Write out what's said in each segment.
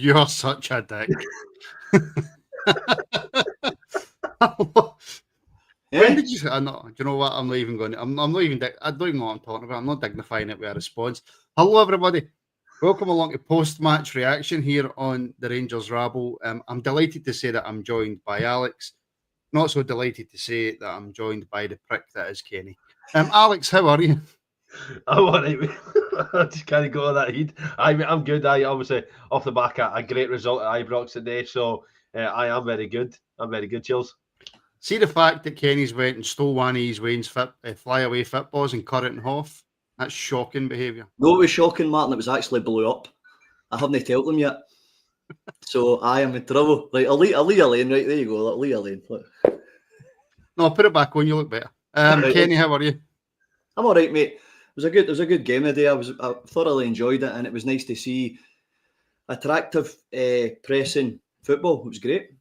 You're such a dick. When did you say? Do you know what? I'm not even going to. I'm not even. I don't even know what I'm talking about. I'm not dignifying it with a response. Hello, everybody. Welcome along to post-match reaction here on the Rangers Rabble. I'm delighted to say that I'm joined by Alex. Not so delighted to say that I'm joined by the prick that is Kenny. Alex, how are you? I'm all right. I just can't go on that heat. I'm good. I obviously off the back of a great result at Ibrox today, so I am very good. I'm very good, Chills. See the fact that Kenny's went and stole one of his Wayne's flyaway footballs and cut it in half? That's shocking behaviour. No, it was shocking, Martin. It was actually blew up. I haven't told them yet. So I am in trouble. Right, I'll leave a lane. Right, there you go. I'll leave a lane. Look. No, put it back on. You look better. Kenny, how are you? I'm all right, mate. It was a good game today. I thoroughly enjoyed it, and it was nice to see attractive pressing football. It was great.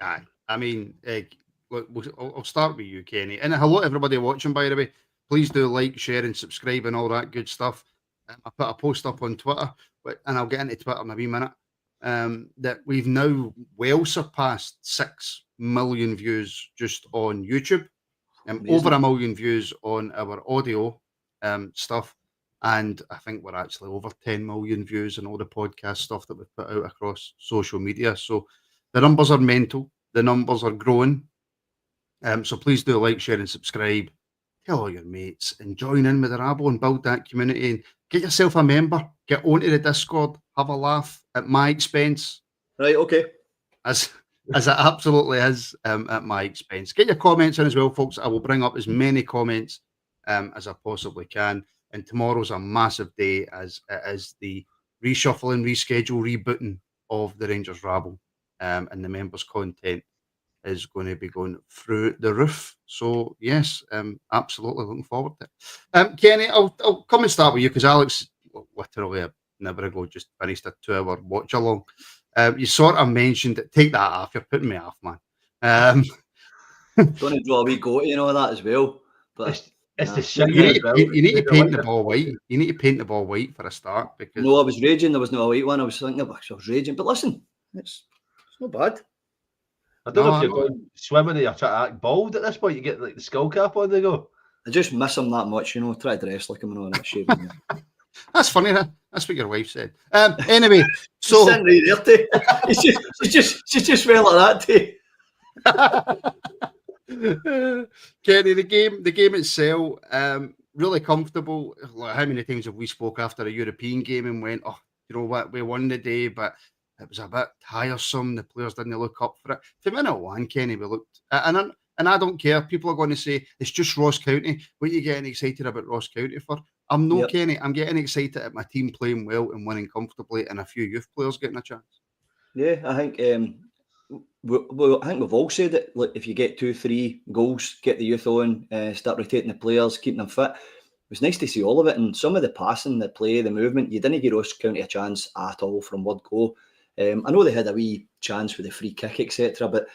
Aye, I mean, look, I'll start with you, Kenny. And hello, everybody watching, by the way. Please do like, share, and subscribe, and all that good stuff. I put a post up on Twitter, and I'll get into Twitter in a wee minute. That we've now well surpassed 6 million views just on YouTube, over 1 million views on our audio stuff, and I think we're actually over 10 million views on all the podcast stuff that we've put out across social media. So the numbers are mental. The numbers are growing. So please do like, share, and subscribe. Tell all your mates and join in with the Rabble and build that community and get yourself a member. Get onto the Discord. Have a laugh at my expense. Right, okay. As it absolutely is at my expense. Get your comments in as well, folks. I will bring up as many comments as I possibly can. And tomorrow's a massive day as it is the reshuffling, reschedule, rebooting of the Rangers Rabble. And the members' content is going to be going through the roof. So, yes, absolutely looking forward to it. Kenny, I'll come and start with you because Alex, literally a never ago, just finished a 2-hour watch along. You sort of mentioned it. Take that off. You're putting me off, man. Going to draw a wee goatee and all that as well. But it's the shit. You need to paint the ball white. You need to paint the ball white for a start. Because no, I was raging. There was no white one. I was thinking about. I was raging. But listen, it's not bad. I don't know if you're going swimming or you're trying to act bald at this point. You get like the skull cap on, they go. I just miss him that much, Try to dress like him and all that shit. That's funny. That's what your wife said. Anyway, so she's just well like that too. Kenny, the game itself, really comfortable. Like, how many times have we spoke after a European game and went, oh, you know what, we won the day, but it was a bit tiresome. The players didn't look up for it. From minute one, Kenny, we looked, and I don't care. People are going to say it's just Ross County. What are you getting excited about Ross County for? I'm no Kenny. I'm getting excited at my team playing well and winning comfortably, and a few youth players getting a chance. Yeah, I think I think we've all said it. Like, if you get 2-3 goals, get the youth on, start rotating the players, keeping them fit. It was nice to see all of it, and some of the passing, the play, the movement. You didn't give Ross County a chance at all from word go. I know they had a wee chance with the free kick, etc., but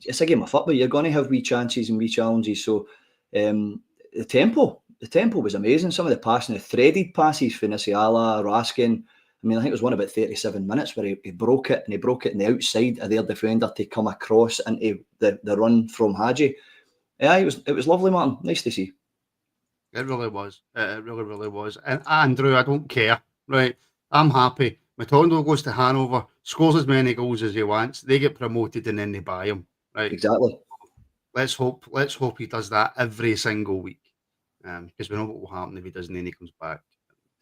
it's a game of football. You're going to have wee chances and wee challenges. So the tempo was amazing. Some of the passing, the threaded passes for Nasiala, Raskin. I mean, I think it was one about 37 minutes where he broke it, and he broke it in the outside of their defender to come across into the run from Hagi. Yeah, it was lovely, Martin. Nice to see. It really was. It really, really was. And Andrew, I don't care. Right, I'm happy. Matondo goes to Hanover, scores as many goals as he wants. They get promoted, and then they buy him. Right. Exactly. Let's hope he does that every single week, because we know what will happen if he doesn't, and he comes back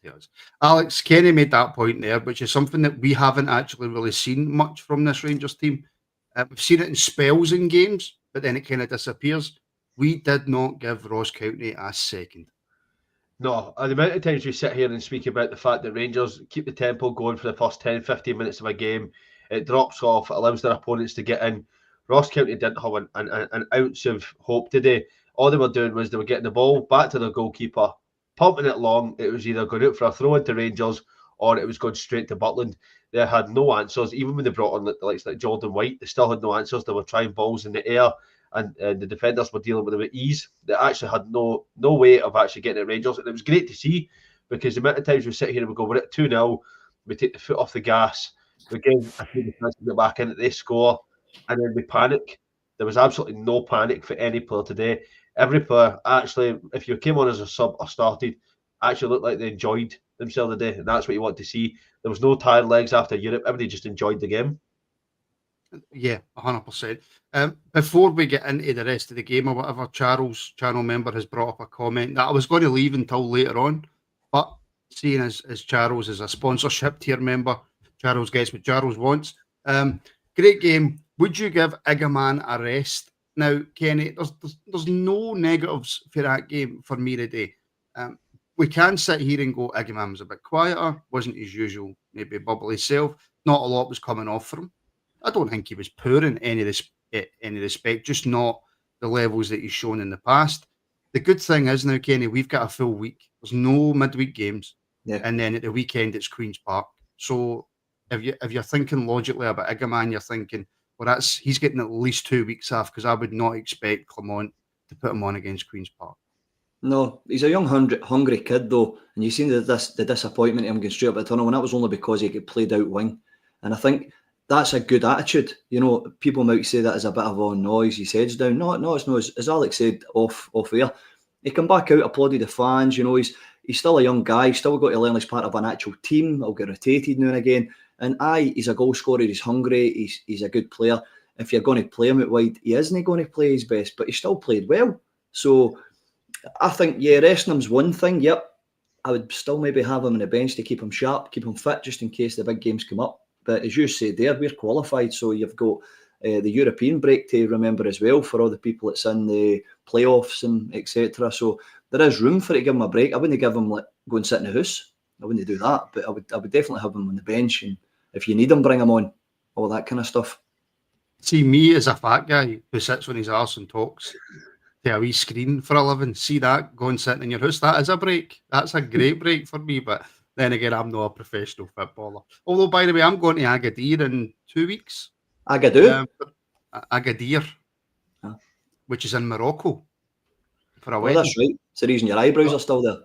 to us. Alex, Kenny made that point there, which is something that we haven't actually really seen much from this Rangers team. We've seen it in spells in games, but then it kind of disappears. We did not give Ross County a second. No, the amount of times we sit here and speak about the fact that Rangers keep the tempo going for the first 10, 15 minutes of a game, it drops off, it allows their opponents to get in. Ross County didn't have an ounce of hope today. All they were doing was they were getting the ball back to their goalkeeper, pumping it long. It was either going out for a throw into Rangers or it was going straight to Butland. They had no answers. Even when they brought on the likes like Jordan White, they still had no answers. They were trying balls in the air, and the defenders were dealing with them with ease. They actually had no way of actually getting at Rangers. And it was great to see, because the amount of times we sit here and we go, we're at 2-0, we take the foot off the gas, We gave a few chance to get back in, they score, and then we panic. There was absolutely no panic for any player today. Every player, actually, if you came on as a sub or started, actually looked like they enjoyed themselves today, and that's what you want to see. There was no tired legs after Europe. Everybody just enjoyed the game. Yeah, 100%. Before we get into the rest of the game or whatever, Charles, channel member, has brought up a comment that I was going to leave until later on, but seeing as Charles is a sponsorship tier member, Charles gets what Charles wants. Great game. Would you give Igaman a rest? Now, Kenny, there's no negatives for that game for me today. We can sit here and go, Igaman was a bit quieter, wasn't his usual, maybe bubbly self. Not a lot was coming off for him. I don't think he was poor in any respect, just not the levels that he's shown in the past. The good thing is now, Kenny, we've got a full week. There's no midweek games, and then at the weekend it's Queen's Park. So if you're thinking logically about Igaman, you're thinking, well, he's getting at least 2 weeks off, because I would not expect Clement to put him on against Queen's Park. No, he's a young, hungry kid though, and you've seen the disappointment of him going straight up the tunnel, and that was only because he get played out wing. And I think that's a good attitude. You know, people might say that as a bit of a noise, his head's down. No, it's not. As Alex said off air, he come back out, applauded the fans. You know, he's still a young guy. He's still got to learn as part of an actual team. He'll get rotated now and again. And he's a goal scorer. He's hungry. He's a good player. If you're going to play him out wide, he isn't going to play his best, but he still played well. So I think, yeah, resting him's one thing. Yep, I would still maybe have him on the bench to keep him sharp, keep him fit, just in case the big games come up. But as you said there, we're qualified, so you've got the European break to remember as well for all the people that's in the playoffs and etc. So there is room for it to give him a break. I wouldn't give him go and sit in the house. I wouldn't do that, but I would definitely have him on the bench, and if you need him, bring him on. All that kind of stuff. See, me as a fat guy who sits on his arse and talks to a wee screen for a living, see that going sitting in your house, that is a break. That's a great break for me, but then again, I'm not a professional footballer. Although, by the way, I'm going to Agadir in 2 weeks. Agadir? Agadir, which is in Morocco, for a wedding. That's right. It's the reason your eyebrows are still there.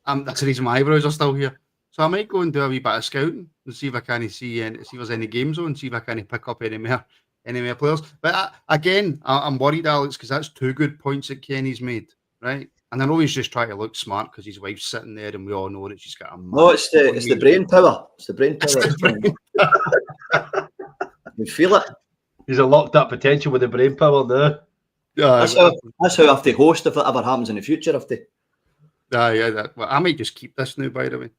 That's the reason my eyebrows are still here. So I might go and do a wee bit of scouting and see if I can see if there's any games on, see if I can pick up any more players. But I'm worried, Alex, because that's 2 good points that Kenny's made, right? And I know he's just trying to look smart because his wife's sitting there, and we all know that she's got a. No, it's the brain power. It's the brain power. You feel it. He's a locked up potential with the brain power there. That's how I have to host if it ever happens in the future. Well, I might just keep this now, by the way.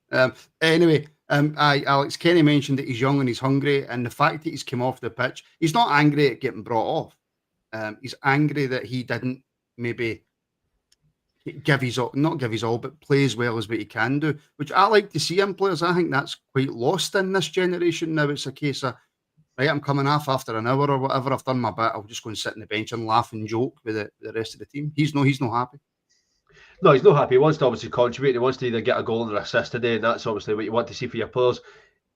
Anyway, Alex, Kenny mentioned that he's young and he's hungry, and the fact that he's come off the pitch, he's not angry at getting brought off. He's angry that he didn't maybe not give his all, but play as well as what he can do, which I like to see in players. I think that's quite lost in this generation now. It's a case of, right, I'm coming off after an hour or whatever, I've done my bit, I'll just go and sit on the bench and laugh and joke with the rest of the team. He's not happy. No, he's not happy. He wants to obviously contribute. He wants to either get a goal or assist today, and that's obviously what you want to see for your players.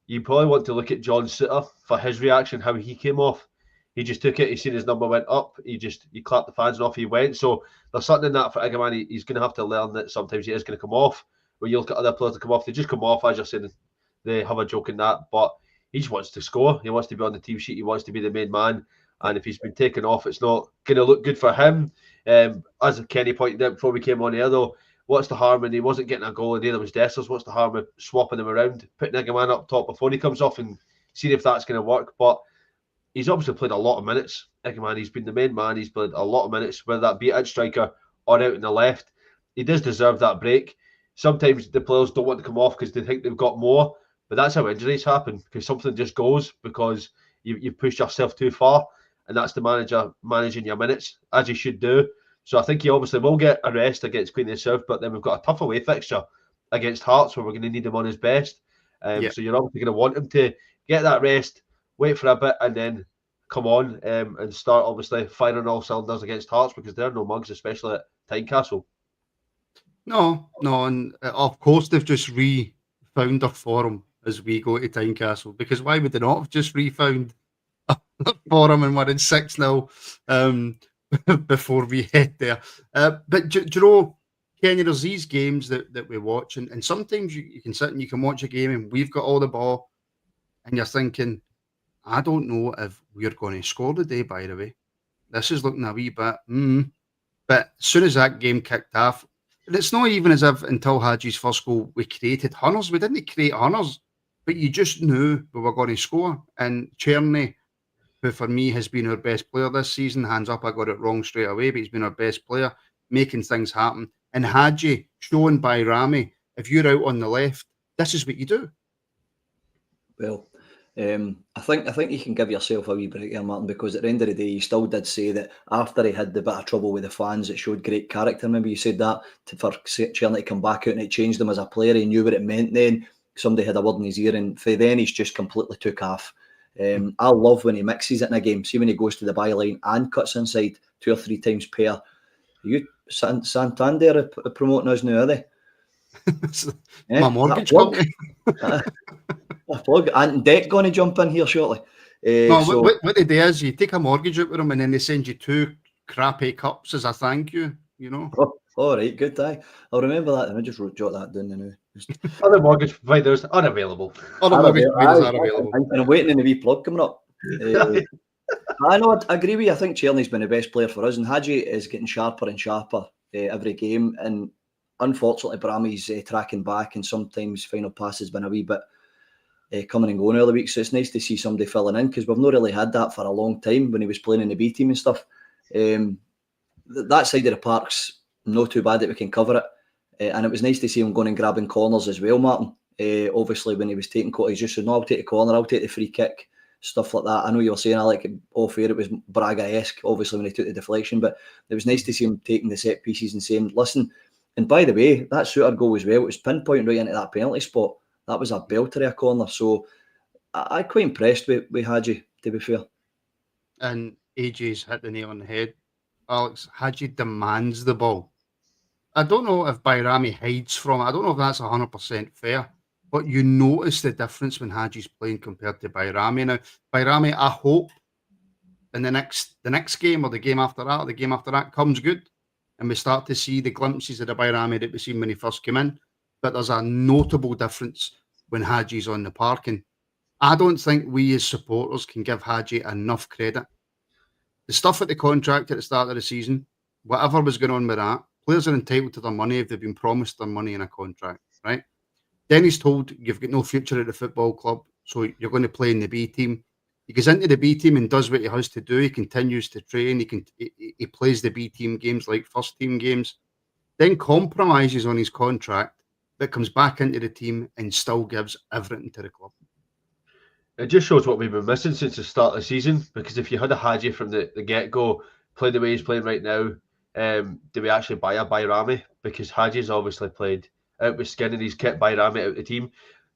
You probably want to look at John Sutter for his reaction, how he came off. He just took it. He seen his number went up. He clapped the fans and off he went. So there's something in that for Igaman. He's going to have to learn that sometimes he is going to come off. When you look at other players that come off, they just come off, as you're saying, they have a joke in that. But he just wants to score. He wants to be on the team sheet. He wants to be the main man. And if he's been taken off, it's not going to look good for him. As Kenny pointed out before we came on here, though, what's the harm in he wasn't getting a goal and neither was Dessers? What's the harm in swapping him around, putting Igaman up top before he comes off and seeing if that's going to work? But he's obviously played a lot of minutes. Igaman, he's been the main man. He's played a lot of minutes, whether that be at striker or out in the left. He does deserve that break. Sometimes the players don't want to come off because they think they've got more, but that's how injuries happen, because something just goes because you've pushed yourself too far, and that's the manager managing your minutes, as he should do. So I think he obviously will get a rest against Queen of the South, but then we've got a tough away fixture against Hearts where we're going to need him on his best. So you're obviously going to want him to get that rest, wait for a bit, and then come on and start obviously firing all cylinders against Hearts, because they're no mugs, especially at Tynecastle. No, and of course they've just refound their form as we go to Tynecastle, because why would they not have just refound for him and winning 6-0 before we head there? But do you know, Kenny, there's these games that we watch, and sometimes you can sit and you can watch a game and we've got all the ball and you're thinking, I don't know if we're going to score today, by the way. This is looking a wee bit, but as soon as that game kicked off, and it's not even as if until Hagi's first goal we created hunters. We didn't create hunters, but you just knew we were going to score. And Czerny, who for me has been our best player this season, hands up, I got it wrong straight away, but he's been our best player, making things happen. And Hagi, shown by Rami, if you're out on the left, this is what you do. Well, I think you can give yourself a wee break here, Martin, because at the end of the day, you still did say that after he had the bit of trouble with the fans, it showed great character. Maybe you said that for Czerny to come back out and it changed him as a player. He knew what it meant then. Somebody had a word in his ear, and for then he's just completely took off. I love when he mixes it in a game. See when he goes to the byline and cuts inside 2 or 3 times pair. You Santander are promoting us now, are they? My mortgage company. Plug. And Deck going to jump in here shortly. No, so, what they do is you take a mortgage out with them and then they send you 2 crappy cups as a thank you, you know. Oh, all right, good day. I'll remember that and I just jot that down now. Other mortgage providers unavailable. Other mortgage providers are available. And I'm waiting in the wee plug coming up. I know, I agree with you. I think Czerny's been the best player for us, and Hagi is getting sharper and sharper every game. And unfortunately, Brami's tracking back, and sometimes final pass has been a wee bit coming and going early weeks. So it's nice to see somebody filling in, because we've not really had that for a long time when he was playing in the B team and stuff. That side of the park's not too bad that we can cover it. And it was nice to see him going and grabbing corners as well, Martin. Obviously, when he was taking he just said, no, I'll take the corner, I'll take the free kick, stuff like that. I know you were saying, I like it off air, it was Braga-esque, obviously, when he took the deflection, but it was nice to see him taking the set pieces and saying, listen, and by the way, that shooter goal as well, it was pinpointing right into that penalty spot. That was a belter of a corner. So I'm quite impressed with Hagi, to be fair. And AJ's hit the nail on the head. Alex, Hagi demands the ball. I don't know if Bayrami hides from it. I don't know if that's 100% fair, but you notice the difference when Hagi's playing compared to Bayrami. Now, Bayrami, I hope in the next game or the game after that, or the game after that comes good, and we start to see the glimpses of the Bayrami that we seen when he first came in. But there's a notable difference when Hagi's on the park, and I don't think we as supporters can give Hagi enough credit. The stuff at the contract at the start of the season, whatever was going on with that, players are entitled to their money if they've been promised their money in a contract, right? Then he's told you've got no future at the football club, so you're going to play in the B team. He goes into the B team and does what he has to do. He continues to train. He plays the B team games like first team games, then compromises on his contract, but comes back into the team and still gives everything to the club. It just shows what we've been missing since the start of the season, because if you had a Hagi from the get-go, playing the way he's playing right now, do we actually buy Bayrami? Because Hagi's obviously played out with skin and he's kept Bayrami out of the team.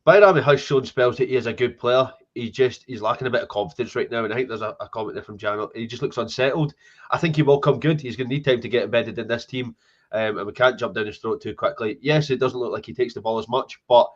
Bayrami has shown spells that he is a good player. He's lacking a bit of confidence right now, and I think there's a comment there from Jan. He just looks unsettled. I think he will come good. He's going to need time to get embedded in this team, and we can't jump down his throat too quickly. Yes, it doesn't look like he takes the ball as much, but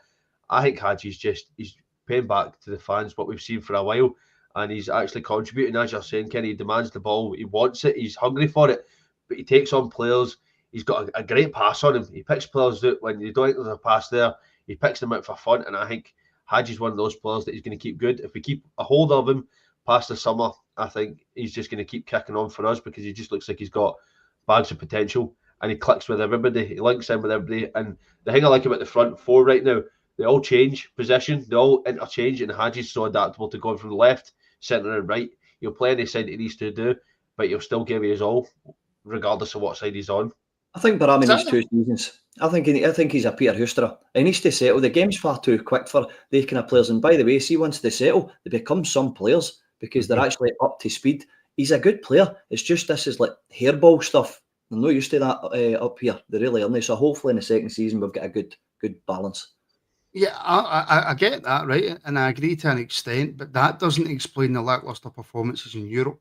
I think Hagi's he's paying back to the fans what we've seen for a while, and he's actually contributing. As you're saying, Kenny, he demands the ball, he wants it, he's hungry for it, but he takes on players. He's got a great pass on him. He picks players out when you don't think there's a pass there. He picks them out for fun, and I think Hagi's one of those players that he's going to keep good. If we keep a hold of him past the summer, I think he's just going to keep kicking on for us, because he just looks like he's got bags of potential, and he clicks with everybody. He links in with everybody, and the thing I like about the front four right now, they all change position, they all interchange, and Hagi's so adaptable to going from the left, centre and right. He'll play any side he needs to do, but he'll still give you his all, regardless of what side he's on. I think Barami needs 2 seasons. I think he's a Peter Hoosterer. He needs to settle. The game's far too quick for they kind of players. And by the way, see, once they settle, they become some players because they're actually up to speed. He's a good player. It's just this is like hairball stuff. I'm not used to that up here. They really aren't. So hopefully in the second season we've got a good balance. Yeah, I get that, right? And I agree to an extent, but that doesn't explain the lacklustre performances in Europe,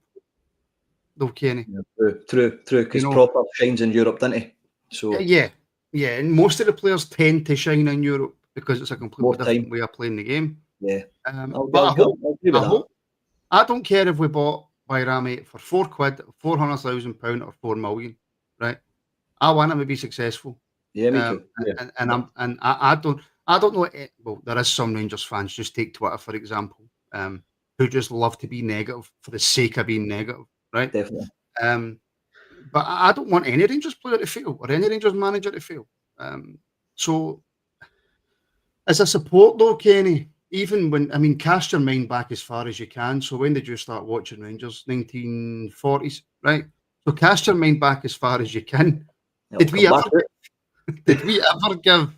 though, Kenny. Yeah, true, because Proper shines in Europe, doesn't he? So yeah, and most of the players tend to shine in Europe because it's a completely different way of playing the game. Yeah. But I don't care if we bought Bayrami for £4, £400,000 or £4 million, right? I want him to be successful. Yeah, me too. I don't know. Well, there is some Rangers fans. Just take Twitter for example. who just love to be negative for the sake of being negative, right? Definitely. But I don't want any Rangers player to fail or any Rangers manager to fail. So as a support though, Kenny, even when, I mean, cast your mind back as far as you can. So when did you start watching Rangers? 1940s, right? So cast your mind back as far as you can. Did we ever give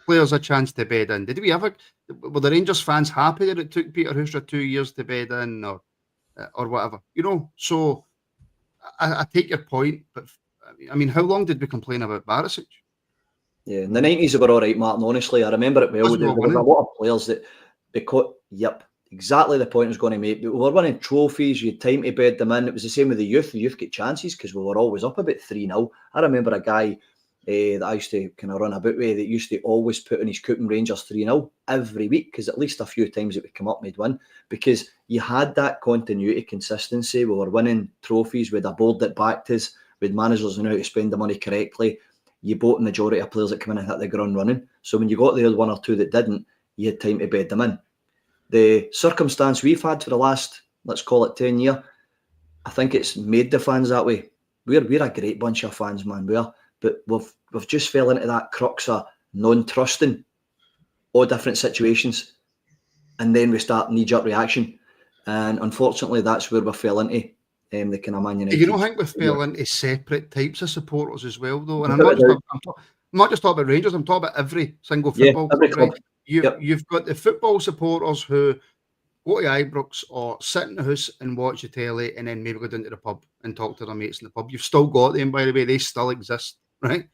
players a chance to bed in? Did we ever? Were the Rangers fans happy that it took Peter Houstra 2 years to bed in, or whatever? So I take your point, but I mean, how long did we complain about Barisic? Yeah, in the 90s they were all right, Martin. Honestly, I remember it well. There was a lot of players that, because, exactly the point I was going to make. We were winning trophies, you had time to bed them in. It was the same with the youth. The youth get chances because we were always up about 3-0. I remember a guy that I used to kind of run about with that used to always put in his Cooping Rangers 3-0 every week, because at least a few times it would come up and he'd win, because you had that continuity, consistency. We were winning trophies, we had a board that backed us, with managers who knew how to spend the money correctly. You bought the majority of players that come in and hit the ground running. So when you got the one or two that didn't, you had time to bed them in. The circumstance we've had for the last, let's call it 10 years, I think it's made the fans that way. We're a great bunch of fans, man. But we've just fell into that crux of non-trusting all different situations, and then we start knee-jerk reaction, and unfortunately that's where we fell into. The kind of Man United. You know, I think we fell into separate types of supporters as well, though. And I'm not just talking about Rangers. I'm talking about every single football club. Right? You've got the football supporters who go to Ibrox or sit in the house and watch the telly, and then maybe go down to the pub and talk to their mates in the pub. You've still got them, by the way. They still exist, right?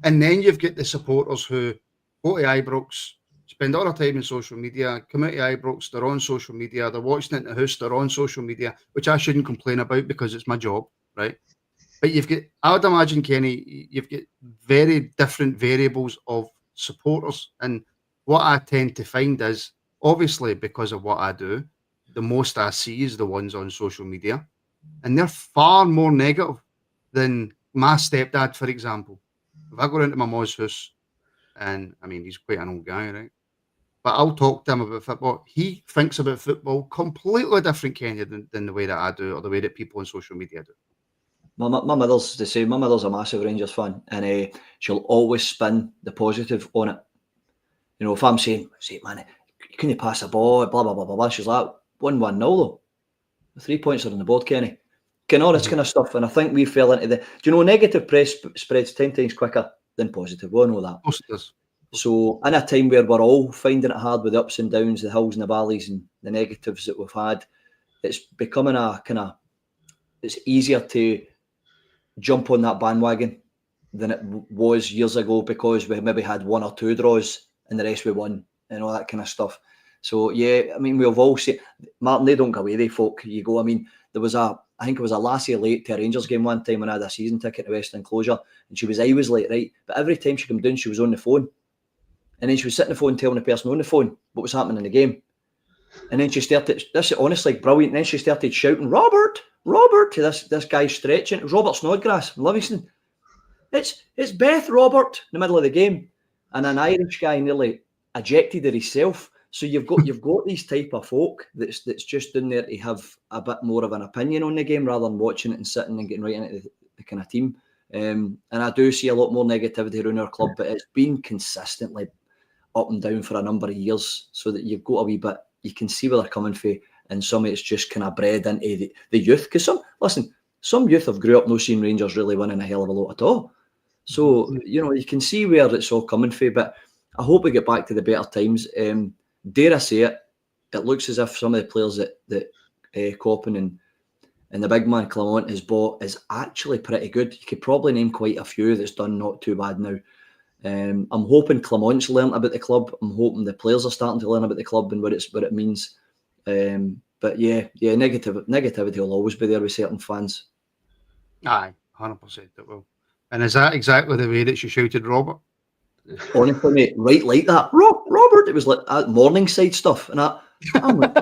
And then you've got the supporters who go to Ibrox, spend all their time in social media, come out to Ibrox, they're on social media, they're watching it in the house, they're on social media, which I shouldn't complain about because it's my job, right? But I would imagine, Kenny, you've got very different variables of supporters. And what I tend to find is, obviously, because of what I do, the most I see is the ones on social media. And they're far more negative than my stepdad, for example. If I go into my mom's house, and I mean, he's quite an old guy, right? But I'll talk to him about football. He thinks about football completely different, Kenny, than the way that I do, or the way that people on social media do. My mother's the same. My mother's a massive Rangers fan, and she'll always spin the positive on it. You know, if I'm saying, man, you couldn't pass a ball, blah, blah, blah, blah, blah. She's like, 1-1-0 though. The 3 points are on the board, Kenny. All this kind of stuff. And I think we fell into negative press spreads 10 times quicker than positive. We all know that. Of course it does. So in a time where we're all finding it hard with the ups and downs, the hills and the valleys and the negatives that we've had, it's becoming it's easier to jump on that bandwagon than it was years ago, because we maybe had 1 or 2 draws and the rest we won and all that kind of stuff. So yeah, I mean, we've all seen, Martin, they don't go away, they folk. You go, I mean, I think it was a lassie late to a Rangers game one time when I had a season ticket to West Enclosure, and she was always late, right? But every time she came down, she was on the phone. And then she was sitting on the phone telling the person on the phone what was happening in the game. And then she started, this is honestly brilliant, and then she started shouting, Robert, to this guy stretching. It was Robert Snodgrass from Livingston. It's Beth, Robert, in the middle of the game. And an Irish guy nearly ejected her himself. So you've got these type of folk that's just in there to have a bit more of an opinion on the game rather than watching it and sitting and getting right into the kind of team. And I do see a lot more negativity around our club, but it's been consistently up and down for a number of years, so that you've got a wee bit, you can see where they're coming from, and some of it's just kind of bred into the youth. Because some youth have grew up not seeing Rangers really winning a hell of a lot at all. So, you can see where it's all coming from, but I hope we get back to the better times. Dare I say it, it looks as if some of the players that Coppin and the big man Clement has bought is actually pretty good. You could probably name quite a few that's done not too bad now. I'm hoping Clement's learned about the club. I'm hoping the players are starting to learn about the club and what it means. But yeah, negativity will always be there with certain fans. Aye, 100% it will. And is that exactly the way that she shouted Robert? Honestly, mate, right like that. Robert, it was like Morningside stuff. And I'm like,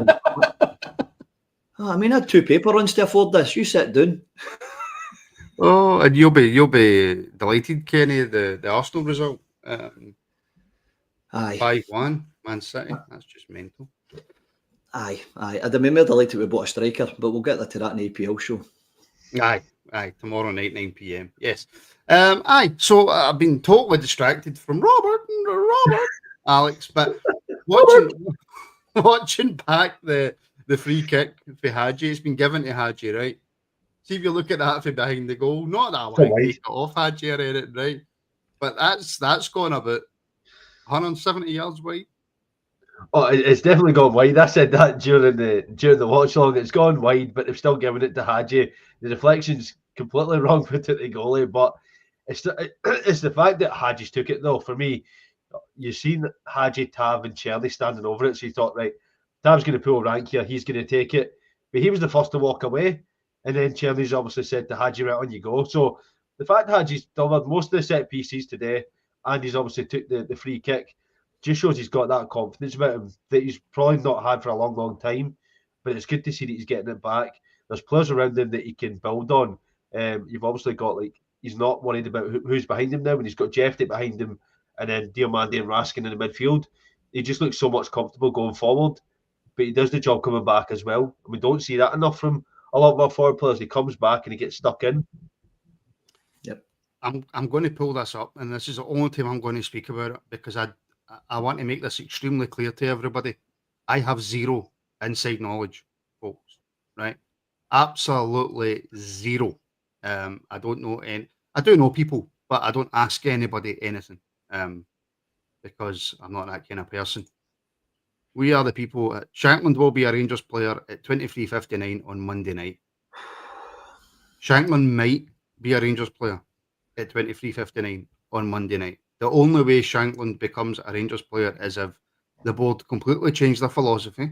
I mean, I had 2 paper runs to afford this. You sit down. Oh, and you'll be delighted, Kenny, the Arsenal result. Aye. 5-1, Man City. That's just mental. Aye. I'd have been more delighted we bought a striker, but we'll get to that in the APL show. Aye, tomorrow night, 9 p.m. Yes. Aye, so I've been totally distracted from Robert, Alex, but watching back the free kick for Hagi, it's been given to Hagi, right? See if you look at that from behind the goal, not that I want to take it off Hagi or anything, right? But that's gone about 170 yards wide. Oh, it's definitely gone wide. I said that during the watch long. It's gone wide, but they've still given it to Hagi. The deflection's completely wrong put it to the goalie, but it's the fact that Hagi's took it though. For me, you've seen Hagi, Tav, and Cherny standing over it, so you thought, right, Tav's going to pull rank here. He's going to take it, but he was the first to walk away, and then Cherny's obviously said to Hagi, right, on you go. So the fact Hagi's delivered most of the set pieces today, and he's obviously took the free kick, just shows he's got that confidence about him that he's probably not had for a long, long time. But it's good to see that he's getting it back. There's players around him that he can build on. You've obviously got, like, he's not worried about who's behind him now, and he's got Jeffrey behind him, and then Diomande and Raskin in the midfield. He just looks so much comfortable going forward, but he does the job coming back as well. And we don't see that enough from a lot of our forward players. He comes back and he gets stuck in. Yep. I'm going to pull this up, and this is the only time I'm going to speak about it, because I want to make this extremely clear to everybody. I have zero inside knowledge, folks, right? Absolutely zero. I don't know any. I do know people, but I don't ask anybody anything, because I'm not that kind of person. We are the people. Shankland will be a Rangers player at 23:59 on Monday night. Shankland might be a Rangers player at 23:59 on Monday night. The only way Shankland becomes a Rangers player is if the board completely change their philosophy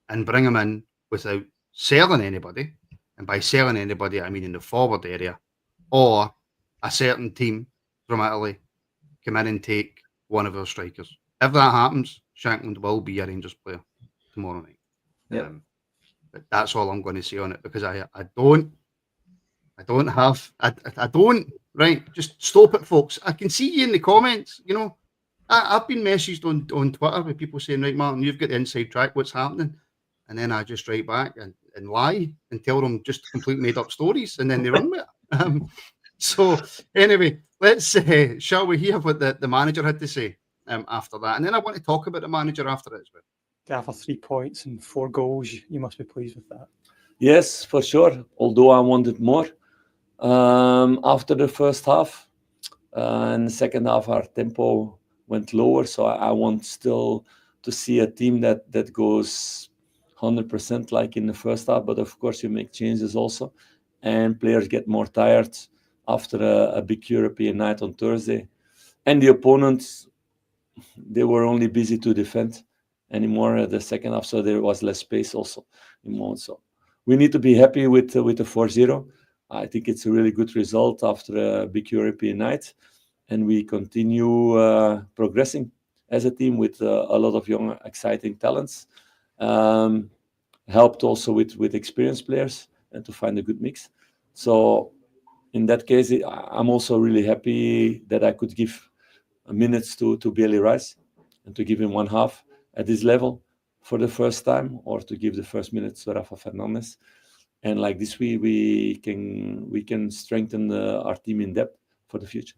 and bring him in without selling anybody. And by selling anybody, I mean in the forward area, or a certain team from Italy come in and take one of our strikers. If that happens, Shankland will be a Rangers player tomorrow night. Yep. But that's all I'm going to say on it, because I don't, right? Just stop it, folks. I can see you in the comments. You know, I've been messaged on Twitter with people saying, right, Martin, you've got the inside track, what's happening? And then I just write back and lie and tell them just complete made up stories, and then they run with it. So anyway, let's shall we hear what the manager had to say after that, and then I want to talk about the manager after it as well. After 3 points and 4 goals, you must be pleased with that. Yes, for sure. Although I wanted more after the first half, and the second half our tempo went lower. So I want still to see a team that goes 100% like in the first half. But of course, you make changes also, and players get more tired after a big European night on Thursday, and the opponents, they were only busy to defend anymore the second half, so there was less space also in moments. So we need to be happy with the 4-0. I think it's a really good result after a big European night, and we continue progressing as a team with a lot of young, exciting talents. Helped also with experienced players and to find a good mix. So in that case, I'm also really happy that I could give minutes to Bailey Rice and to give him one half at this level for the first time, or to give the first minutes to Rafa Fernandez. And like this, we can strengthen our team in depth for the future.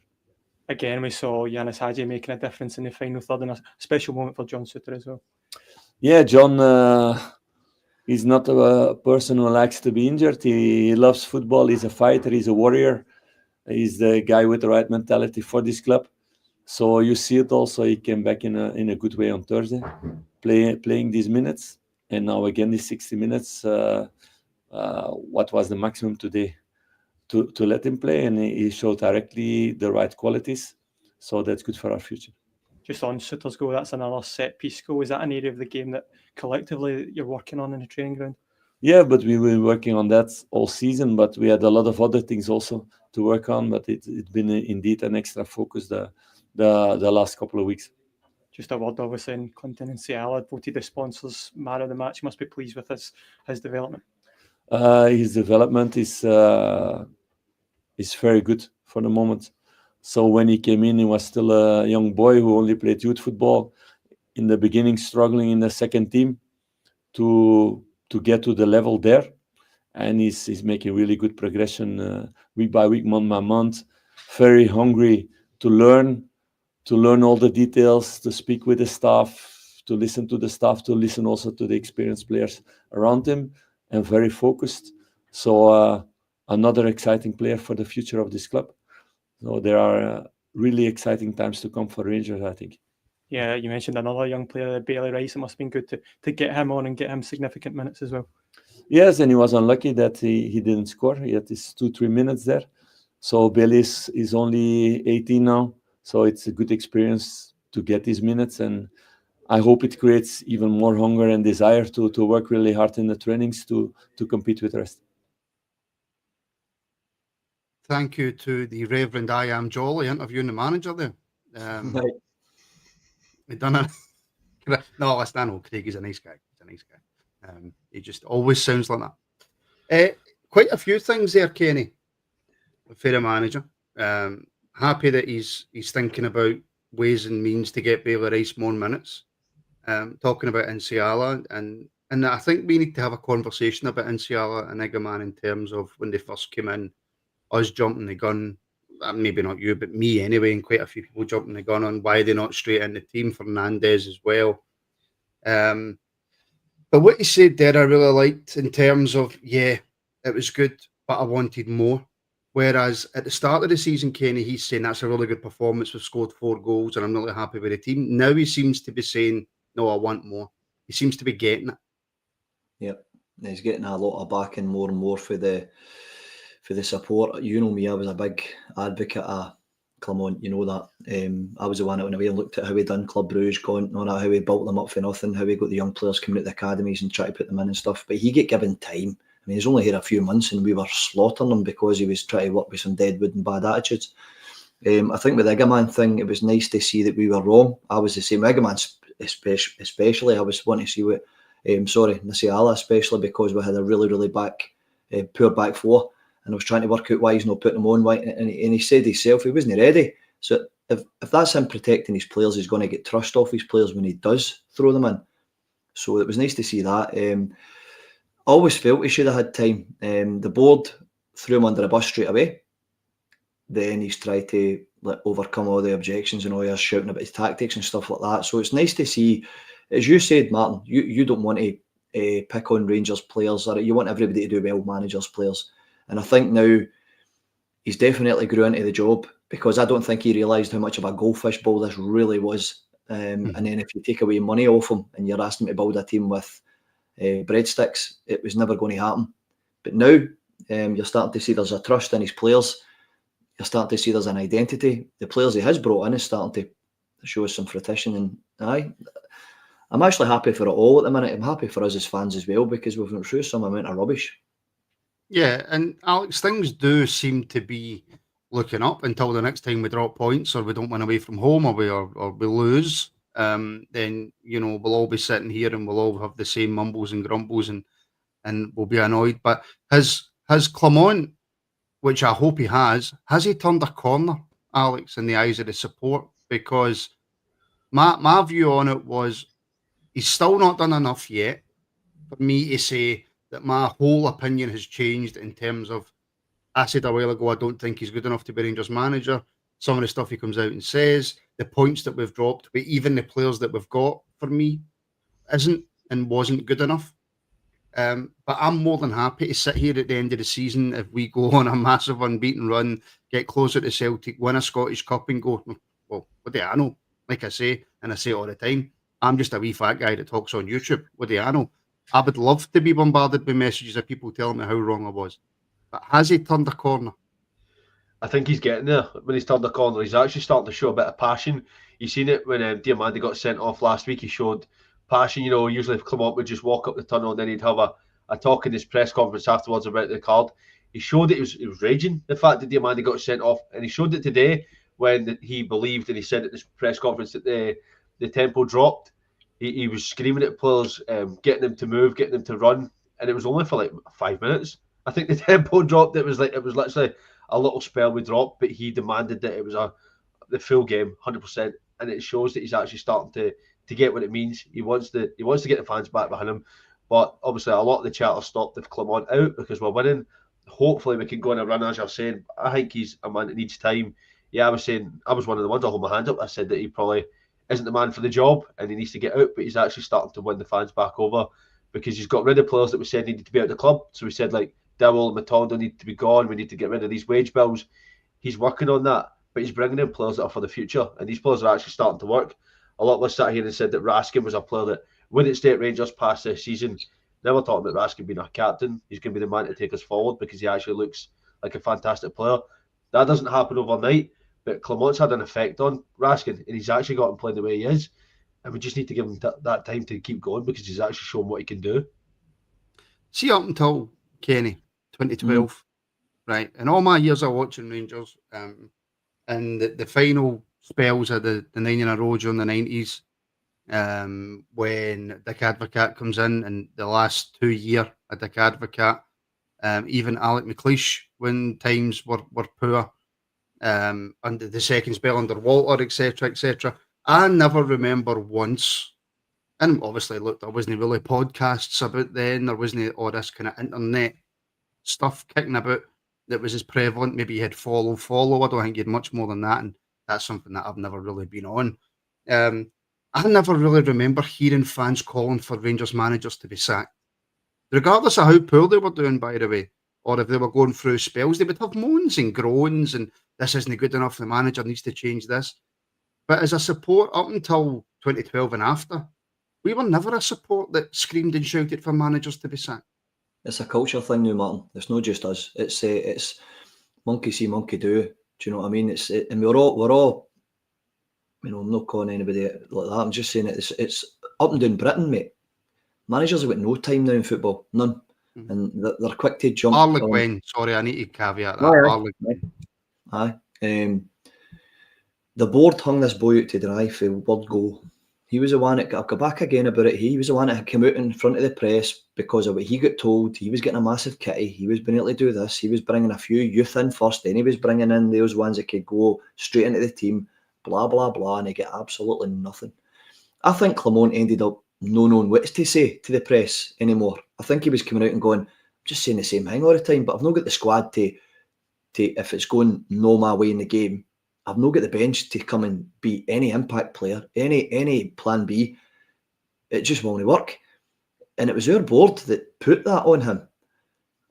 Again, we saw Yanis Hagi making a difference in the final third, and a special moment for John Suter as well. Yeah, John, he's not a person who likes to be injured. He loves football. He's a fighter. He's a warrior. He's the guy with the right mentality for this club. So you see it also. He came back in a good way on Thursday, playing these minutes, and now again these 60 minutes. What was the maximum today to let him play, and he showed directly the right qualities. So that's good for our future. Just on Suter's goal, that's another set piece goal. Is that an area of the game that collectively you're working on in the training ground? Yeah, but we were working on that all season, but we had a lot of other things also to work on. But it's been indeed an extra focus the last couple of weeks. Just a word, obviously, in Clinton and Seattle voted the sponsors man of the match. You must be pleased with his development. His development is very good for the moment. So when he came in, he was still a young boy who only played youth football. in the beginning struggling in the second team to get to the level there, and he's making really good progression week by week, month by month. Very hungry to learn all the details, to speak with the staff, to listen to the staff, to listen also to the experienced players around him, and very focused. So another exciting player for the future of this club. So there are really exciting times to come for Rangers, I think. Yeah, you mentioned another young player, Bailey Rice. It must have been good to get him on and get him significant minutes as well. Yes, and he was unlucky that he didn't score. He had his 2-3 minutes there. So Bailey is only 18 now. So it's a good experience to get these minutes. And I hope it creates even more hunger and desire to work really hard in the trainings to compete with the rest. Thank you to the Reverend I Am Jolly interviewing the manager there. Right. We done it. No, listen, I know Craig is a nice guy. He's a nice guy. He just always sounds like that. Quite a few things there, Kenny, for the manager. Happy that he's thinking about ways and means to get Bailey Rice more minutes. Talking about Nsiala, and I think we need to have a conversation about Nsiala and Igaman in terms of when they first came in, us jumping the gun. Maybe not you, but me anyway, and quite a few people jumping the gun on why they're not straight in the team. Fernandez as well. But what you said there, I really liked in terms of, yeah, it was good, but I wanted more. Whereas at the start of the season, Kenny, he's saying that's a really good performance. We've scored 4 goals and I'm really happy with the team. Now he seems to be saying, no, I want more. He seems to be getting it. Yep. He's getting a lot of backing more and more for the support. You know me, I was a big advocate of Clement, you know that. I was the one that went away and looked at how he done Club Brugge, going on how he built them up for nothing, how he got the young players coming out the academies and try to put them in and stuff. But he get given time. I mean, he's only here a few months and we were slaughtering him because he was trying to work with some deadwood and bad attitudes. I think with the Igaman thing, it was nice to see that we were wrong. I was the same. Igaman especially, I was wanting to see what, Nsiala especially, because we had a really, really poor back four. And I was trying to work out why he's not putting him on. And he said himself he wasn't ready. So if that's him protecting his players, he's going to get trust off his players when he does throw them in. So it was nice to see that. I always felt he should have had time. The board threw him under a bus straight away. Then he's tried to overcome all the objections and all you're shouting about his tactics and stuff like that. So it's nice to see, as you said, Martin, you don't want to pick on Rangers players, or you want everybody to do well, managers, players. And I think now he's definitely grew into the job, because I don't think he realised how much of a goldfish bowl this really was. And then if you take away money off him and you're asking him to build a team with breadsticks, it was never going to happen. But now you're starting to see there's a trust in his players. You're starting to see there's an identity. The players he has brought in is starting to show us some fruition. And I'm actually happy for it all at the minute. I'm happy for us as fans as well, because we've went through some amount of rubbish. Yeah, and Alex, things do seem to be looking up until the next time we drop points or we don't win away from home or we lose. Then, we'll all be sitting here and we'll all have the same mumbles and grumbles and we'll be annoyed. But has Clement, which I hope he has he turned a corner, Alex, in the eyes of the support? Because my view on it was he's still not done enough yet for me to say that my whole opinion has changed in terms of, I said a while ago, I don't think he's good enough to be Rangers manager. Some of the stuff he comes out and says, the points that we've dropped, but even the players that we've got, for me, isn't and wasn't good enough. But I'm more than happy to sit here at the end of the season if we go on a massive unbeaten run, get closer to Celtic, win a Scottish Cup and go, well, what do I know? Like I say, and I say it all the time, I'm just a wee fat guy that talks on YouTube. What do I know? I would love to be bombarded with messages of people telling me how wrong I was. But has he turned a corner? I think he's getting there. When he's turned the corner, he's actually starting to show a bit of passion. You've seen it when Diamandi got sent off last week. He showed passion. Usually if Clement would just walk up the tunnel and then he'd have a talk in his press conference afterwards about the card. He showed that he was raging, the fact that Diamandi got sent off. And he showed it today when he believed, and he said at this press conference, that the tempo dropped. He was screaming at players, getting them to move, getting them to run. And it was only for like 5 minutes. I think the tempo dropped. It was literally a little spell we dropped, but he demanded that it was the full game, 100%. And it shows that he's actually starting to to get what it means. He wants to get the fans back behind him. But obviously, a lot of the chatter stopped with Clement out because we're winning. Hopefully, we can go on a run, as you're saying. I think he's a man that needs time. Yeah, I was one of the ones, I hold my hand up. I said that he probably isn't the man for the job and he needs to get out, but he's actually starting to win the fans back over because he's got rid of players that we said needed to be out of the club. So we said, like, Dowell and Matondo need to be gone. We need to get rid of these wage bills. He's working on that, but he's bringing in players that are for the future, and these players are actually starting to work. A lot of us sat here and said that Raskin was a player that wouldn't stay at Rangers past this season. Now we're talking about Raskin being our captain. He's going to be the man to take us forward because he actually looks like a fantastic player. That doesn't happen overnight, but Clement's had an effect on Raskin, and he's actually got him playing the way he is. And we just need to give him that time to keep going because he's actually shown what he can do. See, up until Kenny, 2012, right? And all my years of watching Rangers, and the final spells of the 9 in a row during the 90s, when Dick Advocaat comes in, and the last 2 years of Dick Advocaat, even Alec McLeish, when times were poor, under the second spell under Walter, etc. I never remember once, and obviously, look, there wasn't really podcasts about then, there wasn't all this kind of internet stuff kicking about that was as prevalent. Maybe you had follow. I don't think you had much more than that, and that's something that I've never really been on. I never really remember hearing fans calling for Rangers managers to be sacked. Regardless of how poor they were doing, by the way, or if they were going through spells, they would have moans and groans and this isn't good enough, the manager needs to change this. But as a support up until 2012 and after, we were never a support that screamed and shouted for managers to be sacked. It's a culture thing now, Martin. It's not just us. It's monkey see, monkey do. Do you know what I mean? And we're all. You know, I'm not calling anybody like that. I'm just saying it's up and down Britain, mate. Managers have got no time now in football, none, and they're quick to jump. Arleguen, sorry, I need to caveat that. Aye. The board hung this boy out to dry for word go. He was the one that I'll go back again about it. He was the one that had come out in front of the press because of what he got told. He was getting a massive kitty. He was being able to do this. He was bringing a few youth in first. Then he was bringing in those ones that could go straight into the team. Blah, blah, blah. And he get absolutely nothing. I think Clement ended up no knowing what to say to the press anymore. I think he was coming out and going, I'm just saying the same thing all the time, but I've not got the squad to if it's going no my way in the game, I've not got the bench to come and be any impact player, any plan B. It just won't work. And it was our board that put that on him.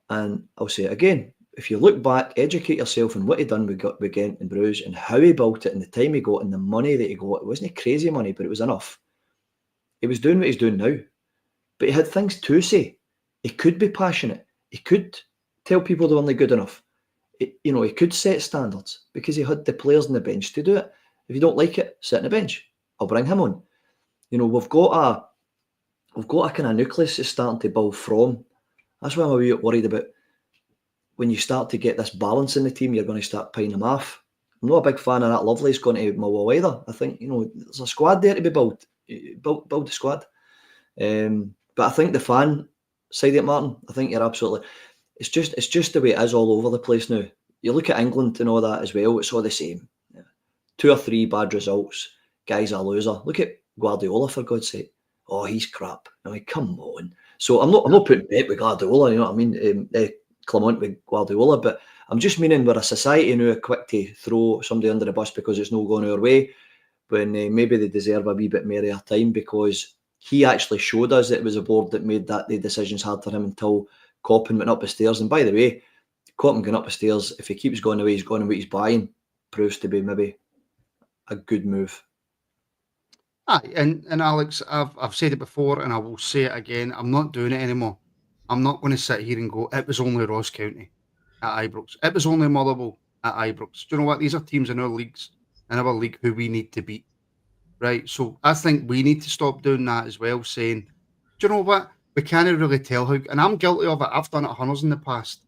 And I'll say it again, if you look back, educate yourself on what he done with Gent and Bruges and how he built it and the time he got and the money that he got. It wasn't crazy money, but it was enough. He was doing what he's doing now. But he had things to say. He could be passionate. He could tell people they weren't good enough. He could set standards because he had the players on the bench to do it. If you don't like it, sit on the bench. I'll bring him on. We've got a kind of nucleus that's starting to build from. That's why I'm a wee bit worried about when you start to get this balance in the team, you're going to start piling them off. I'm not a big fan of that Lovely's going to Millwall either. I think, there's a squad there to be built. Build the squad. But I think the fan side of it, Martin, I think you're absolutely... It's just the way it is all over the place now. You look at England and all that as well, it's all the same. 2 or 3 bad results, guy's a loser. Look at Guardiola, for God's sake. Oh, he's crap. I mean, come on. So I'm not putting bet with Guardiola, you know what I mean? Clement with Guardiola, but I'm just meaning we're a society now quick to throw somebody under the bus because it's not going our way, when maybe they deserve a wee bit more of our time, because he actually showed us that it was a board that made the decisions hard for him until Coppin went up the stairs. And by the way, Coppin going up the stairs, if he keeps going the way he's going and what he's buying, proves to be maybe a good move. And Alex, I've said it before and I will say it again. I'm not doing it anymore. I'm not going to sit here and go, it was only Ross County at Ibrox. It was only Motherwell at Ibrox. Do you know what? These are teams in our leagues, in our league, who we need to beat. Right? So I think we need to stop doing that as well, saying, do you know what? We can't really tell how, and I'm guilty of it. I've done it hundreds in the past.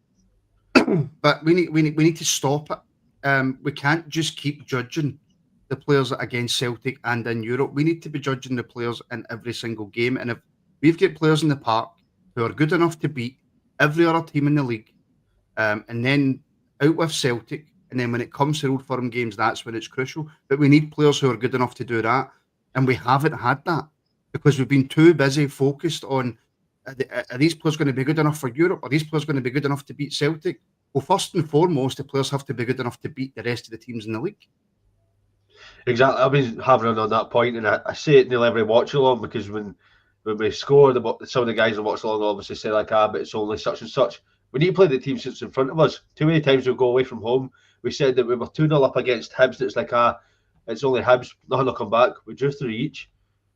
But we need to stop it. We can't just keep judging the players against Celtic and in Europe. We need to be judging the players in every single game. And if we've got players in the park who are good enough to beat every other team in the league, and then out with Celtic, and then when it comes to Old Firm games, that's when it's crucial. But we need players who are good enough to do that, and we haven't had that. because we've been too busy focused on are these players going to be good enough for Europe? Are these players going to be good enough to beat Celtic? Well, first and foremost, the players have to be good enough to beat the rest of the teams in the league. Exactly. I've been hammering on that point, and I say it nearly every watch along, because when we score, some of the guys that watch along obviously say like, but it's only such and such. We need to play the team that's in front of us. Too many times we go away from home. We said that we were 2-0 up against Hibs, and it's like, it's only Hibs, nothing will come back. We drew 3 each.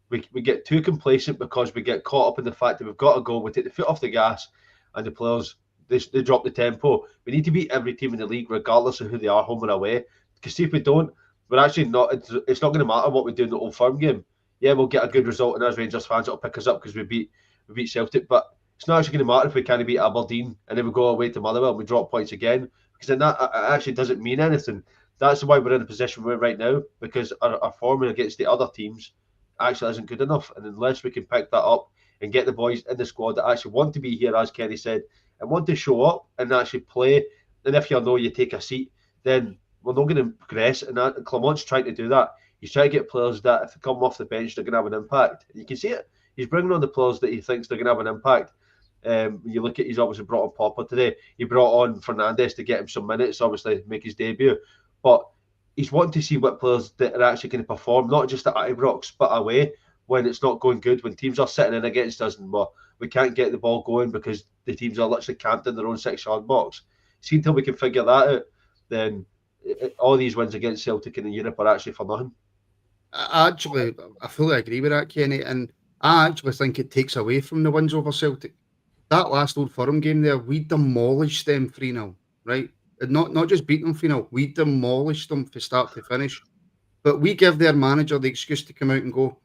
We get too complacent because we get caught up in the fact that we've got to go. We take the foot off the gas, and the players they drop the tempo. We need to beat every team in the league, regardless of who they are, home or away. Because see, if we don't, we're actually not. It's not going to matter what we do in the Old Firm game. Yeah, we'll get a good result, and as Rangers fans, it'll pick us up because we beat Celtic. But it's not actually going to matter if we can't beat Aberdeen and then we go away to Motherwell and we drop points again, because then that actually doesn't mean anything. That's why we're in the position we're in right now, because our form against the other teams actually isn't good enough. And unless we can pick that up and get the boys in the squad that actually want to be here, as Kenny said, and want to show up and actually play, and if you take a seat, then we're not going to progress. And Clement's trying to do that. He's trying to get players that, if they come off the bench, they're going to have an impact. And you can see it. He's bringing on the players that he thinks they're going to have an impact. When you look at, he's obviously brought on Popper today. He brought on Fernandes to get him some minutes, obviously make his debut. But he's wanting to see what players that are actually going to perform, not just at Ibrox, but away when it's not going good, when teams are sitting in against us and we can't get the ball going because the teams are literally camped in their own 6-yard box. See, until we can figure that out, then all these wins against Celtic and in Europe are actually for nothing. I fully agree with that, Kenny, and I actually think it takes away from the wins over Celtic. That last Old Firm game there, we demolished them 3-0, right? Not just beat them 3-0, we demolished them from start to finish. But we give their manager the excuse to come out and go,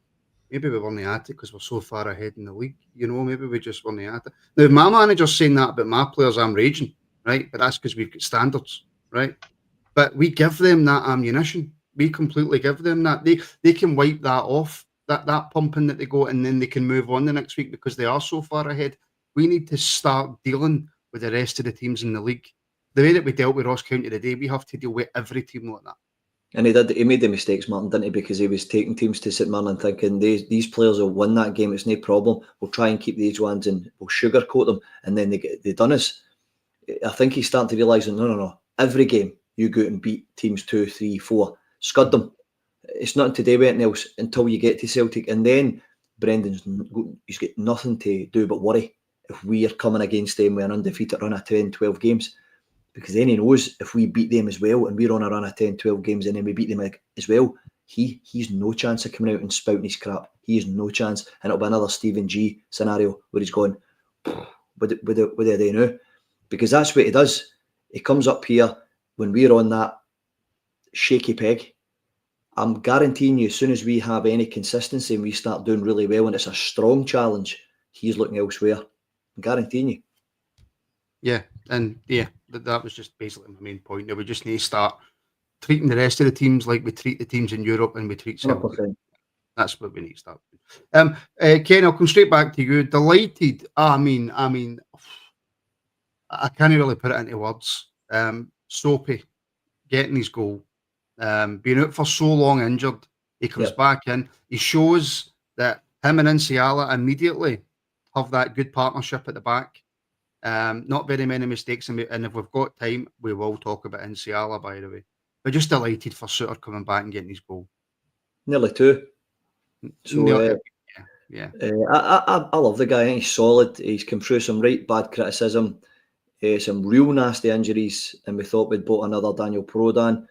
maybe we weren't at it because we're so far ahead in the league. Maybe we just weren't at it. Now, if my manager's saying that about my players, I'm raging, right? But that's because we've got standards, right? But we give them that ammunition. We completely give them that. They can wipe that off, that pumping that they go, and then they can move on the next week because they are so far ahead. We need to start dealing with the rest of the teams in the league. The way that we dealt with Ross County today, we have to deal with every team like that. And he made the mistakes, Martin, didn't he? Because he was taking teams to St Mirren and thinking these players will win that game. It's no problem. We'll try and keep these ones and we'll sugarcoat them. And then they done us. I think he's starting to realise, no. Every game you go and beat teams 2, 3, 4. Scud them. It's nothing to do with anything else until you get to Celtic. And then he's got nothing to do but worry if we are coming against them with an undefeated run of 10, 12 games. Because then he knows if we beat them as well and we're on a run of 10, 12 games and then we beat them as well, he's no chance of coming out and spouting his crap. He has no chance. And it'll be another Stephen G scenario where he's going, what do they know? Because that's what he does. He comes up here when we're on that shaky peg. I'm guaranteeing you, as soon as we have any consistency and we start doing really well and it's a strong challenge, he's looking elsewhere. I'm guaranteeing you. Yeah, and that was just basically my main point. That we just need to start treating the rest of the teams like we treat the teams in Europe and we treat Celtic. 100%. That's what we need to start doing. Ken, I'll come straight back to you. Delighted. I mean, I can't really put it into words. Soapy getting his goal, being out for so long injured, he comes back in. He shows that him and Nsiala immediately have that good partnership at the back. Not very many mistakes, and if we've got time, we will talk about Nsiala, by the way. But just delighted for Suter coming back and getting his goal. Nearly 2. So I love the guy. I think he's solid. He's come through some right bad criticism, some real nasty injuries, and we thought we'd bought another Daniel Prodan,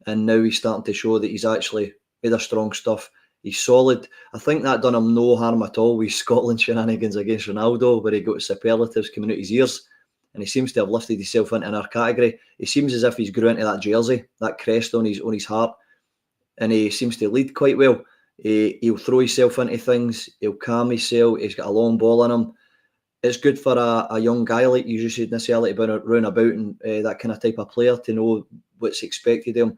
and now he's starting to show that he's actually made a strong stuff. He's solid. I think that done him no harm at all with Scotland shenanigans against Ronaldo, where he got superlatives coming out his ears, and he seems to have lifted himself into our category. He seems as if he's grew into that jersey, that crest on his heart, and he seems to lead quite well. He'll throw himself into things. He'll calm himself. He's got a long ball in him. It's good for a young guy like you just said, necessarily to run about and that kind of type of player to know what's expected of him.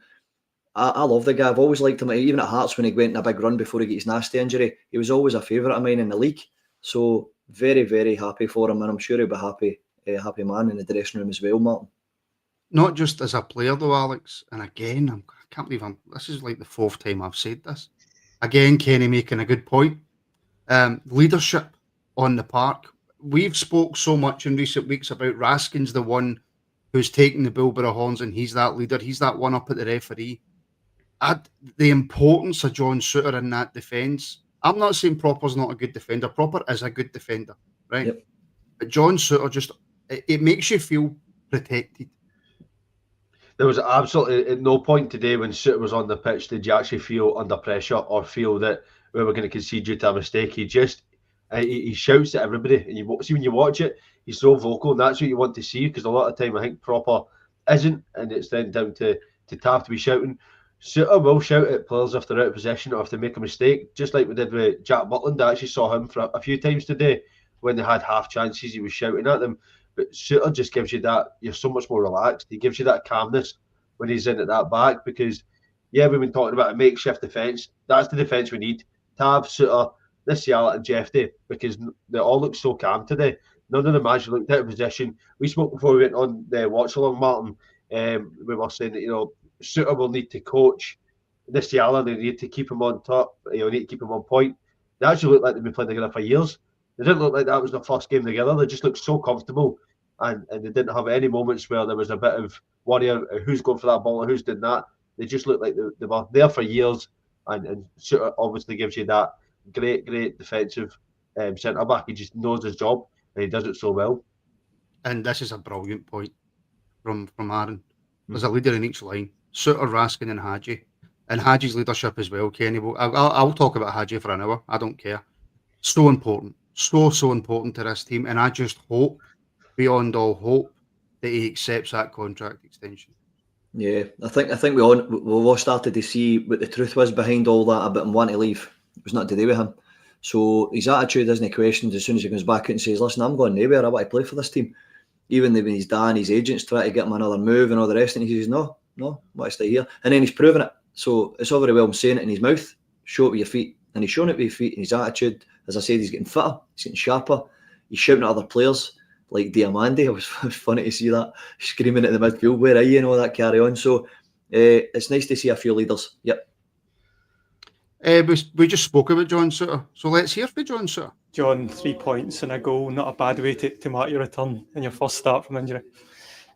I love the guy. I've always liked him. Even at Hearts, when he went in a big run before he got his nasty injury, he was always a favourite of mine in the league. So very, very happy for him, and I'm sure he'll be happy man in the dressing room as well, Martin. Not just as a player though, Alex. And again, I can't believe this is like the 4th time I've said this. Again, Kenny making a good point. Leadership on the park. We've spoke so much in recent weeks about Raskin's the one who's taking the bull by the horns, and he's that leader. He's that one up at the referee. The importance of John Souttar in that defence. I'm not saying Proper's not a good defender. Proper is a good defender, right? Yep. But John Souttar it makes you feel protected. There was absolutely at no point today when Souttar was on the pitch did you actually feel under pressure or feel that we were going to concede due to a mistake. He just he shouts at everybody, and you see when you watch it, he's so vocal, and that's what you want to see, because a lot of time I think Proper isn't, and it's then down to Tav to be shouting. Souttar will shout at players if they're out of possession or if they make a mistake, just like we did with Jack Butland. I actually saw him for a few times today when they had half chances. He was shouting at them, but Souttar just gives you that. You're so much more relaxed. He gives you that calmness when he's in at that back, because we've been talking about a makeshift defence. That's the defence we need. Tav, Souttar, Nisiala and Jeffy, because they all look so calm today. None of them actually looked out of position. We spoke before we went on the watch along, Martin. We were saying that, Souttar will need to coach Nisiala. They need to keep him on top. Need to keep him on point. They actually looked like they've been playing together for years. They didn't look like that was their first game together. They just looked so comfortable, and they didn't have any moments where there was a bit of worry of who's going for that ball or who's doing that. They just looked like they were there for years, and Souttar obviously gives you that great defensive centre back. He just knows his job and he does it so well. And this is a brilliant point from Aaron. There's a leader in each line. Souttar, Raskin and Hagi. And Hagi's leadership as well, Kenny. I'll talk about Hagi for an hour. I don't care. So important. So important to this team. And I just hope, beyond all hope, that he accepts that contract extension. Yeah, I think we all started to see what the truth was behind all that about him wanting to leave. It was nothing to do with him. So his attitude isn't questioned as soon as he comes back out and says, listen, I'm going nowhere, I want to play for this team. Even when his dad and his agents try to get him another move and all the rest, and he says, no, I want to stay here. And then he's proven it. So it's all very well saying it in his mouth, show it with your feet. And he's showing it with his feet, and his attitude, as I said, he's getting fitter, he's getting sharper, he's shouting at other players like Diamande. It was funny to see that, screaming at the midfield, where are you, and all that carry on. So it's nice to see a few leaders. Yep. We just spoke about John Souttar, so let's hear from John Souttar. John, 3 points and a goal, not a bad way to mark your return in your first start from injury.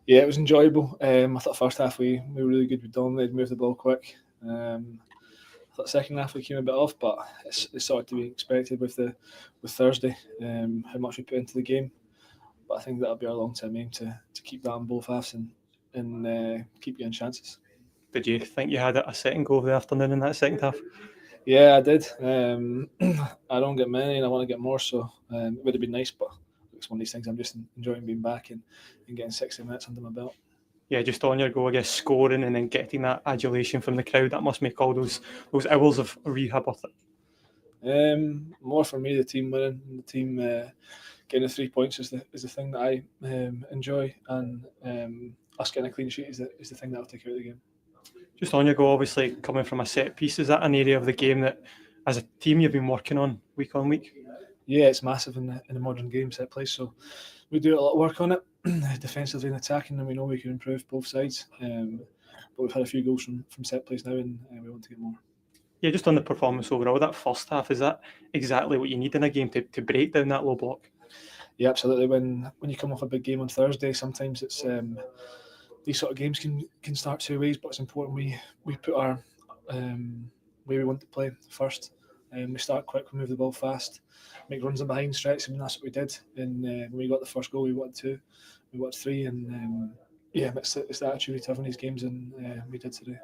Yeah, it was enjoyable. I thought the first half we were really good. We dominated, moved the ball quick. I thought the second half we came a bit off, but it's sort of to be expected with Thursday, how much we put into the game. But I think that'll be our long-term aim to keep that on both halves and keep getting chances. Did you think you had a second goal of the afternoon in that second half? Yeah, I did. I don't get many and I want to get more, so it would have been nice, but it's one of these things. I'm just enjoying being back and getting 60 minutes under my belt. Yeah, just on your go, I guess, scoring and then getting that adulation from the crowd, that must make all those hours of rehab worth it. More for me, the team winning, the team getting the 3 points is the thing that I enjoy, and us getting a clean sheet is the thing that I'll take out of the game. Just on your go, obviously coming from a set piece, is that an area of the game that, as a team, you've been working on week? Yeah, it's massive in the modern game, set plays. So we do a lot of work on it, defensively and attacking, and we know we can improve both sides. But we've had a few goals from set plays now, and we want to get more. Yeah, just on the performance overall, that first half, is that exactly what you need in a game to break down that low block? Yeah, absolutely. When you come off a big game on Thursday, sometimes it's these sort of games can start two ways, but it's important we put our way we want to play first. We start quick, we move the ball fast, make runs in behind, stretch, and that's what we did. And when we got the first goal, we wanted 2, we wanted 3, and it's the attitude we have in these games, and we did today.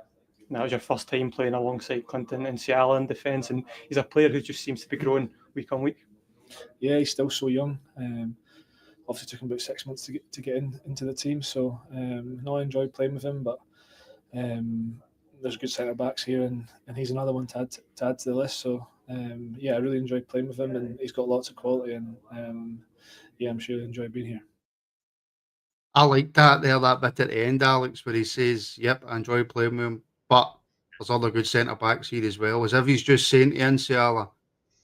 And that was your first time playing alongside Clinton and Nisiala in defence, and he's a player who just seems to be growing week on week. Yeah, he's still so young. Obviously took him about 6 months to get into the team, so I enjoyed playing with him, but there's good centre backs here, and he's another one to add to the list. So I really enjoyed playing with him, and he's got lots of quality, and I'm sure he'll enjoy being here. I like that bit at the end, Alex, where he says, yep, I enjoy playing with him, but there's other good centre backs here as well. As if he's just saying to Nsiala,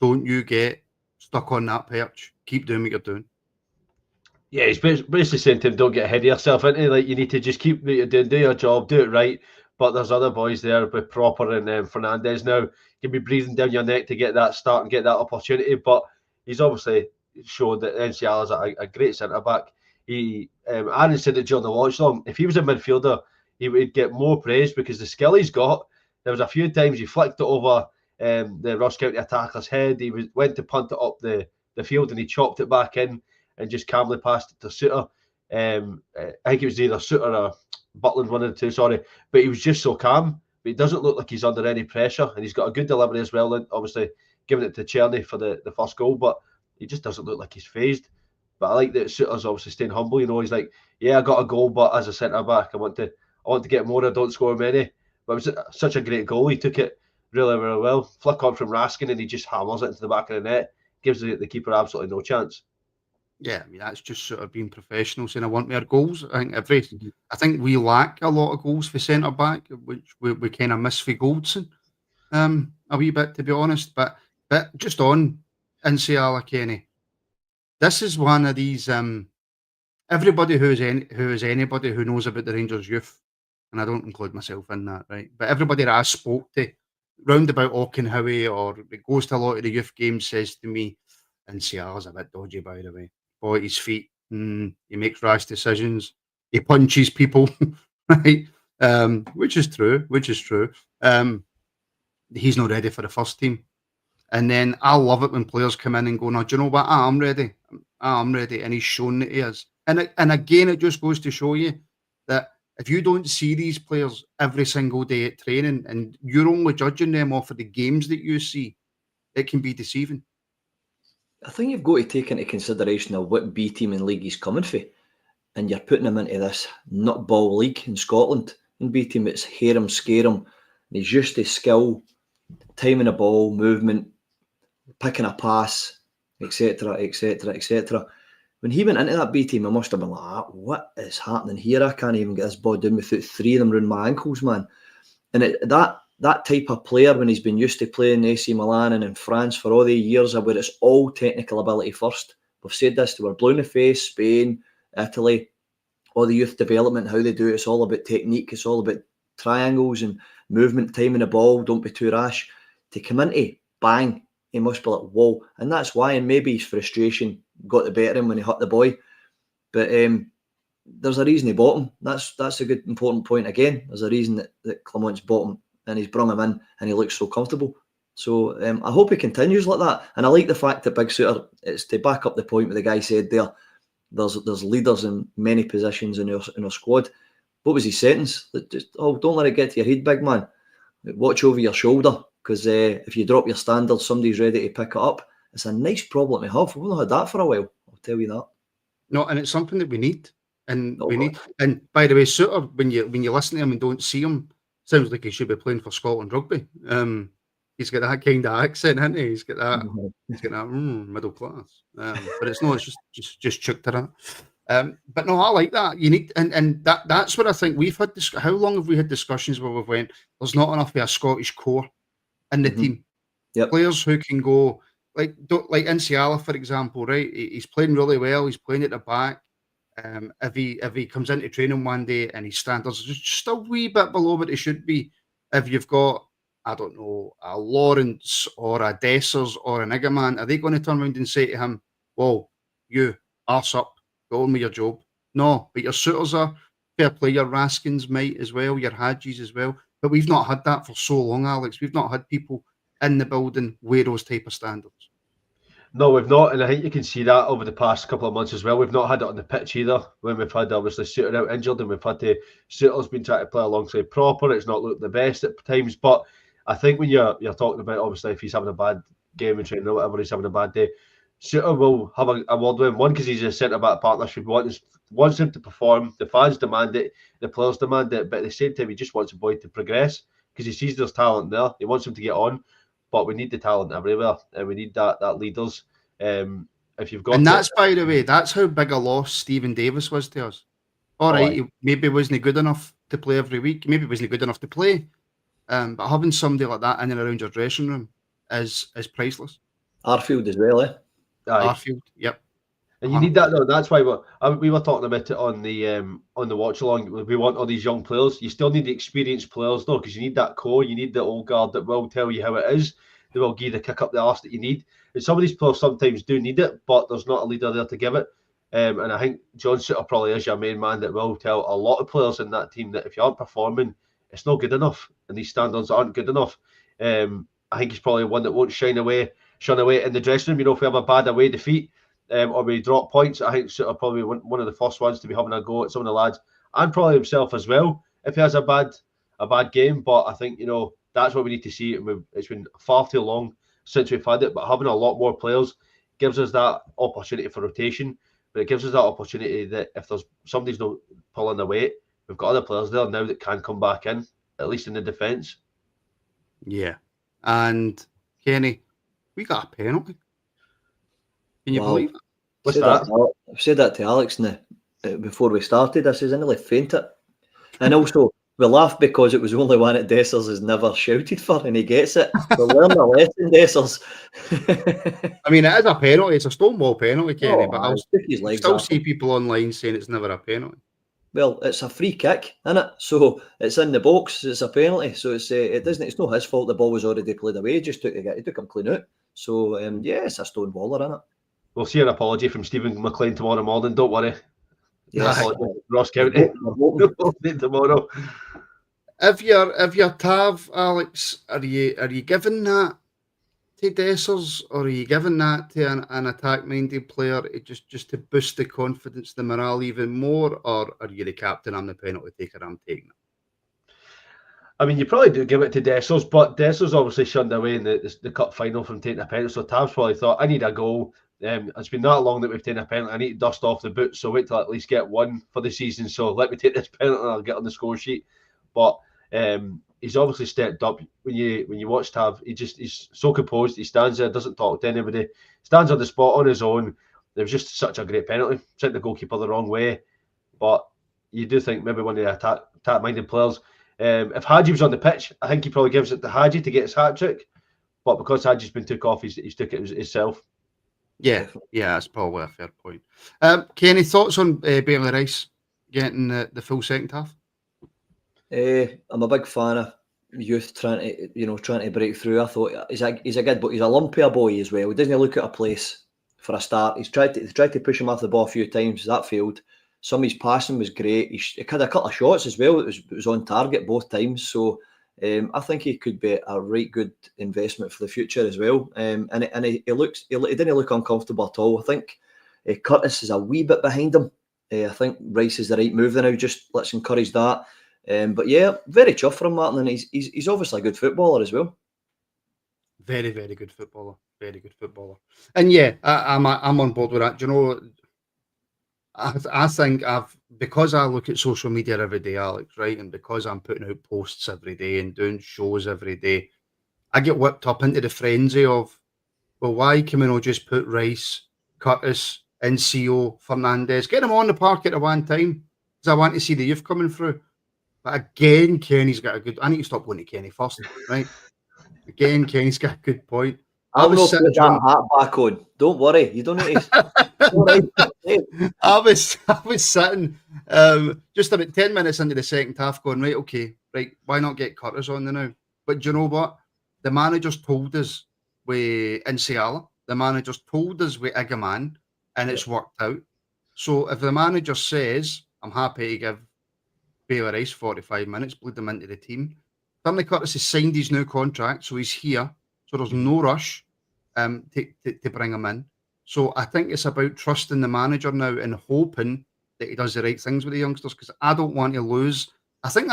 don't you get stuck on that perch, keep doing what you're doing. Yeah, he's basically saying to him, don't get ahead of yourself, isn't he? Like, you need to just keep what you're doing, do your job, do it right. but there's other boys there with Proper and Fernandez now can be breathing down your neck to get that start and get that opportunity. But he's obviously showed that NCL is a great centre back. Aaron said it during the watch long. If he was a midfielder, he would get more praise because the skill he's got. There was a few times he flicked it over the Ross County attacker's head. He went to punt it up the field and he chopped it back in and just calmly passed it to Suter. I think it was either Suter or Butland, one of the two, sorry. But he was just so calm. But he doesn't look like he's under any pressure. And he's got a good delivery as well, and obviously giving it to Czerny for the first goal. But he just doesn't look like he's phased. But I like that Suter's obviously staying humble. You know, he's like, yeah, I got a goal, but as a centre back, I want to get more. I don't score many. But it was such a great goal. He took it really, really well. Flick on from Raskin, and he just hammers it into the back of the net. Gives the keeper absolutely no chance. Yeah, I mean, that's just sort of being professional, saying I want more goals. I think we lack a lot of goals for centre back, which we kind of miss for Goldson a wee bit, to be honest. But just on NCL, Kenny, this is one of these. Everybody who is anybody who knows about the Rangers youth, and I don't include myself in that, right? But everybody that I spoke to round about Auchenhowie or it goes to a lot of the youth games says to me, NCR is a bit dodgy, by the way. Boy at his feet, he makes rash decisions, he punches people, right? Which is true. He's not ready for the first team. And then I love it when players come in and go, no, do you know what? I'm ready. And he's shown that he is. And again, it just goes to show you that if you don't see these players every single day at training and you're only judging them off of the games that you see, it can be deceiving. I think you've got to take into consideration of what B team and league he's coming for. And you're putting him into this nutball league in Scotland. In B team, it's hear him, scare him. And he's used to skill, timing a ball, movement, picking a pass, etc., etc., etc. When he went into that B team, I must have been like, what is happening here? I can't even get this ball down without three of them around my ankles, man. And that type of player, when he's been used to playing AC Milan and in France for all the years where it's all technical ability first. We've said this, we're blue in the face, Spain, Italy, all the youth development, how they do it. It's all about technique. It's all about triangles and movement, timing the ball. Don't be too rash. To come into, bang, he must be like, whoa. And that's why, and maybe his frustration got the better of him when he hit the boy. But there's a reason he bought him. That's a good, important point again. There's a reason that Clement's bought him and he's brought him in and he looks so comfortable. So I hope he continues like that. And I like the fact that Big Suter, it's to back up the point what the guy said there, there's leaders in many positions in our squad. What was his sentence? Don't let it get to your head, big man. Watch over your shoulder, because if you drop your standards, somebody's ready to pick it up. It's a nice problem to have. We've not had that for a while, I'll tell you that. No, and it's something that we need. And And by the way, Suter, when you listen to him and don't see him, sounds like he should be playing for Scotland rugby. He's got that kind of accent, hasn't he? He's got that. He's got that middle class. But it's not. It's just chucked to that. But no, I like that. You need, and that's what I think we've had. How long have we had discussions where we've went? There's not enough of a Scottish core in the team. Yep. Players who can go like Nsiala, for example, right? He's playing really well. He's playing at the back. If he comes into training one day and his standards are just a wee bit below what they should be, if you've got, I don't know, a Lawrence or a Dessers or an Igaman, are they going to turn around and say to him, "Whoa, you arse up, go on with your job"? No, but your Suiters are fair play. Your Raskins might as well, your Hagis as well. But we've not had that for so long, Alex. We've not had people in the building with those type of standards. No, we've not, and I think you can see that over the past couple of months as well. We've not had it on the pitch either. When we've had obviously Suter out injured, and we've had Suter's been trying to play alongside Proper. It's not looked the best at times, but I think when you're talking about obviously if he's having a bad game and training or whatever, he's having a bad day, Suter will have a word with him. One, because he's a centre back partnership, wants him to perform. The fans demand it, the players demand it, but at the same time, he just wants a boy to progress because he sees there's talent there. He wants him to get on. But we need the talent everywhere, and we need that leaders. If you've got, and that's by the way, that's how big a loss Stephen Davis was to us. All right, he maybe wasn't good enough to play every week. Maybe wasn't good enough to play. But having somebody like that in and around your dressing room is priceless. Arfield as well, eh? Arfield, yep. And you need that though. That's why we were talking about it on the watch along. We want all these young players. You still need the experienced players though, because you need that core. You need the old guard that will tell you how it is. They will give you the kick up the arse that you need. And some of these players sometimes do need it, but there's not a leader there to give it. And I think John Suter probably is your main man that will tell a lot of players in that team that if you aren't performing, it's not good enough, and these standards aren't good enough. I think he's probably one that won't shun away in the dressing room. You know, if we have a bad away defeat, or we drop points, I think Suter probably one of the first ones to be having a go at some of the lads, and probably himself as well if he has a bad game. But I think, you know, that's what we need to see. It's been far too long since we've had it, but having a lot more players gives us that opportunity for rotation. But it gives us that opportunity that if there's somebody's not pulling the weight, we've got other players there now that can come back in, at least in the defence. Yeah. And Kenny, we got a penalty. Can you believe it? What's that? I've said that to Alex before we started. I says, I nearly fainted. And also, we laugh because it was the only one that Dessers has never shouted for, and he gets it. So learn a lesson, Dessers. I mean, it is a penalty. It's a stonewall penalty, Kenny, but I'll still see people online saying it's never a penalty. Well, it's a free kick, isn't it? So it's in the box. It's a penalty. So it's not his fault. The ball was already played away. He just took him clean out. So yeah, it's a stonewaller, isn't it? We'll see an apology from Stephen McLean tomorrow morning. Don't worry. Yes, Ross County tomorrow. If you're Tav, Alex, are you giving that to Dessers, or are you giving that to an attack-minded player just to boost the confidence, the morale even more, or are you the captain? I'm the penalty taker. I'm taking it. I mean, you probably do give it to Dessers, but Dessers obviously shunned away in the cup final from taking a penalty. So Tav's probably thought, I need a goal. It's been that long that we've taken a penalty. I need to dust off the boots, so wait till I at least get one for the season. So let me take this penalty and I'll get on the score sheet. But he's obviously stepped up. When you watch Tav, he's so composed. He stands there, doesn't talk to anybody, stands on the spot on his own. It was just such a great penalty. Sent the goalkeeper the wrong way. But you do think maybe one of the attack-minded players. If Hagi was on the pitch, I think he probably gives it to Hagi to get his hat-trick. But because Hagi's been took off, he's took it himself. Yeah, that's probably a fair point. Kenny, thoughts on Bailey Rice getting the full second half? I'm a big fan of youth trying to break through. I thought he's a good boy. He's a lumpy boy as well. He doesn't look at a place for a start. He's tried to push him off the ball a few times. That failed. Some of his passing was great. He had a couple of shots as well. It was on target both times. So I think he could be a right good investment for the future as well. And he didn't look uncomfortable at all. I think Curtis is a wee bit behind him. I think Rice is the right move now. Just let's encourage that. But yeah, very chuffed for him, Martin, and he's obviously a good footballer as well. Very, very good footballer. Very good footballer. And yeah, I'm on board with that. Do you know, I think because I look at social media every day, Alex, right, and because I'm putting out posts every day and doing shows every day, I get whipped up into the frenzy of, well, why can we not just put Rice, Curtis, NCO, Fernandez, get them on the park at one time? Because I want to see the youth coming through. But again, Kenny's got a good... I need to stop going to Kenny first, right? Again, Kenny's got a good point. I'll not put that hat back on. Don't worry. You don't need to... I was sitting just about 10 minutes into the second half going, right, okay, right, why not get Curtis on there now? But do you know what? The managers told us with Insiala, the managers told us with Igaman, and it's worked out. So if the manager says, I'm happy to give Bailey Rice 45 minutes, bleed him into the team. Finlay Curtis has signed his new contract, so he's here. So there's no rush to bring him in. So I think it's about trusting the manager now and hoping that he does the right things with the youngsters, because I don't want to lose. I think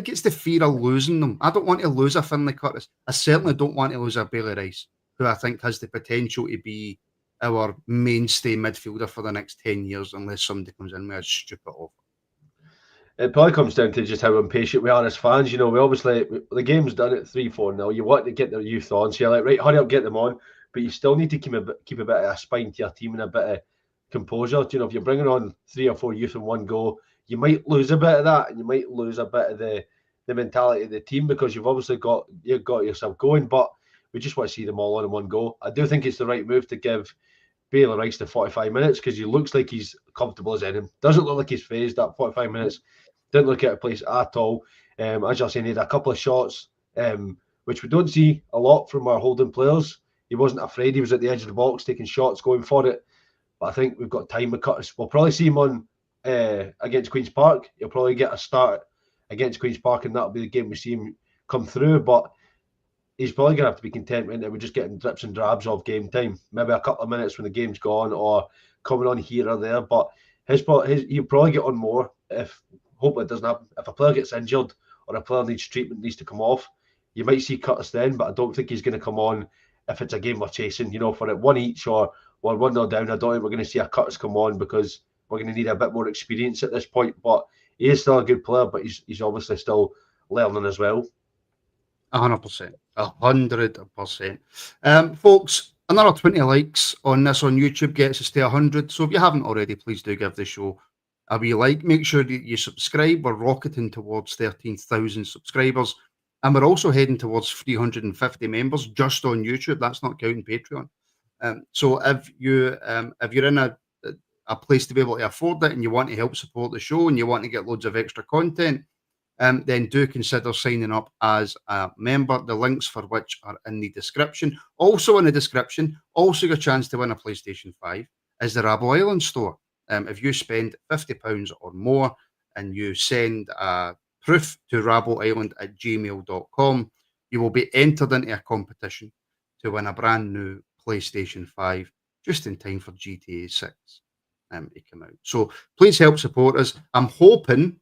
it's the fear of losing them. I don't want to lose a Finlay Curtis. I certainly don't want to lose a Bailey Rice, who I think has the potential to be our mainstay midfielder for the next 10 years, unless somebody comes in with a stupid offer. It probably comes down to just how impatient we are as fans. You know, the game's done at 3-4-0. You want to get their youth on, so you're like, right, hurry up, get them on. But you still need to keep a bit of a spine to your team and a bit of composure. You know, if you're bringing on 3 or 4 youth in one go, you might lose a bit of that, and you might lose a bit of the mentality of the team, because you've obviously got yourself going. But we just want to see them all on in one go. I do think it's the right move to give barely rights to 45 minutes because he looks like he's comfortable as anything. Doesn't look like he's phased. That 45 minutes didn't look out of place at all. As you're saying, he had a couple of shots, which we don't see a lot from our holding players. He wasn't afraid. He was at the edge of the box taking shots, going for it. But I think we've got time with Curtis. We'll probably see him on against Queen's Park. He'll probably get a start against Queen's Park, and that'll be the game we see him come through. But he's probably going to have to be content with it. We're just getting drips and drabs of game time. Maybe a couple of minutes when the game's gone, or coming on here or there. But he'll probably get on more if, hopefully it doesn't happen, if a player gets injured or a player needs treatment, needs to come off. You might see Curtis then, but I don't think he's going to come on if it's a game we're chasing, for it 1 each or 1-0 down. I don't think we're going to see a Curtis come on because we're going to need a bit more experience at this point. But he is still a good player, but he's obviously still learning as well. 100%. 100%. Folks, another 20 likes on this on YouTube gets us to 100. So if you haven't already, please do give the show a wee like. Make sure that you subscribe. We're rocketing towards 13,000 subscribers. And we're also heading towards 350 members just on YouTube. That's not counting Patreon. So if you're in a place to be able to afford it and you want to help support the show and you want to get loads of extra content, then do consider signing up as a member. The links for which are in the description. Also in the description, also your chance to win a PlayStation 5 is the Rabble Island store. If you spend £50 or more and you send proof to rabbleisland@gmail.com, you will be entered into a competition to win a brand new PlayStation 5 just in time for GTA 6 to come out. So please help support us. I'm hoping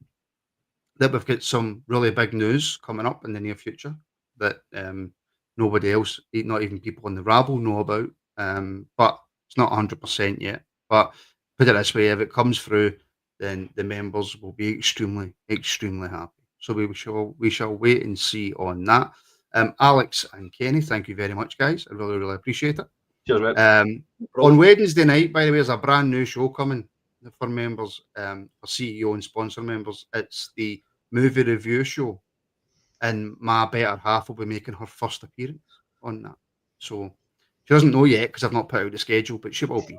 that we've got some really big news coming up in the near future that nobody else, not even people in the Rabble, know about. But it's not 100% yet. But put it this way, if it comes through, then the members will be extremely, extremely happy. So we shall wait and see on that. Alex and Kenny, thank you very much, guys. I really, really appreciate it. Cheers, On Wednesday night, by the way, there's a brand new show coming for members, for CEO and sponsor members. It's the movie review show, and my better half will be making her first appearance on that. So she doesn't know yet because I've not put out the schedule, but she will be.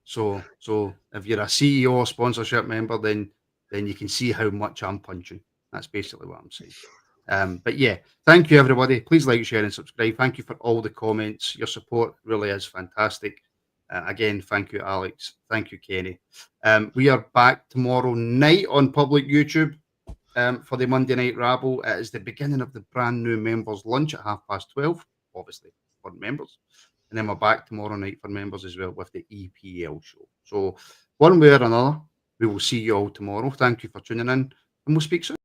So if you're a CEO or sponsorship member, then you can see how much I'm punching. That's basically what I'm saying. But yeah, thank you, everybody. Please like, share, and subscribe. Thank you for all the comments. Your support really is fantastic. Again, thank you, Alex. Thank you, Kenny. We are back tomorrow night on public YouTube for the Monday Night Rabble. It is the beginning of the brand new members' lunch at 12:30, obviously, for members. And then we're back tomorrow night for members as well with the EPL show. So one way or another, we will see you all tomorrow. Thank you for tuning in, and we'll speak soon.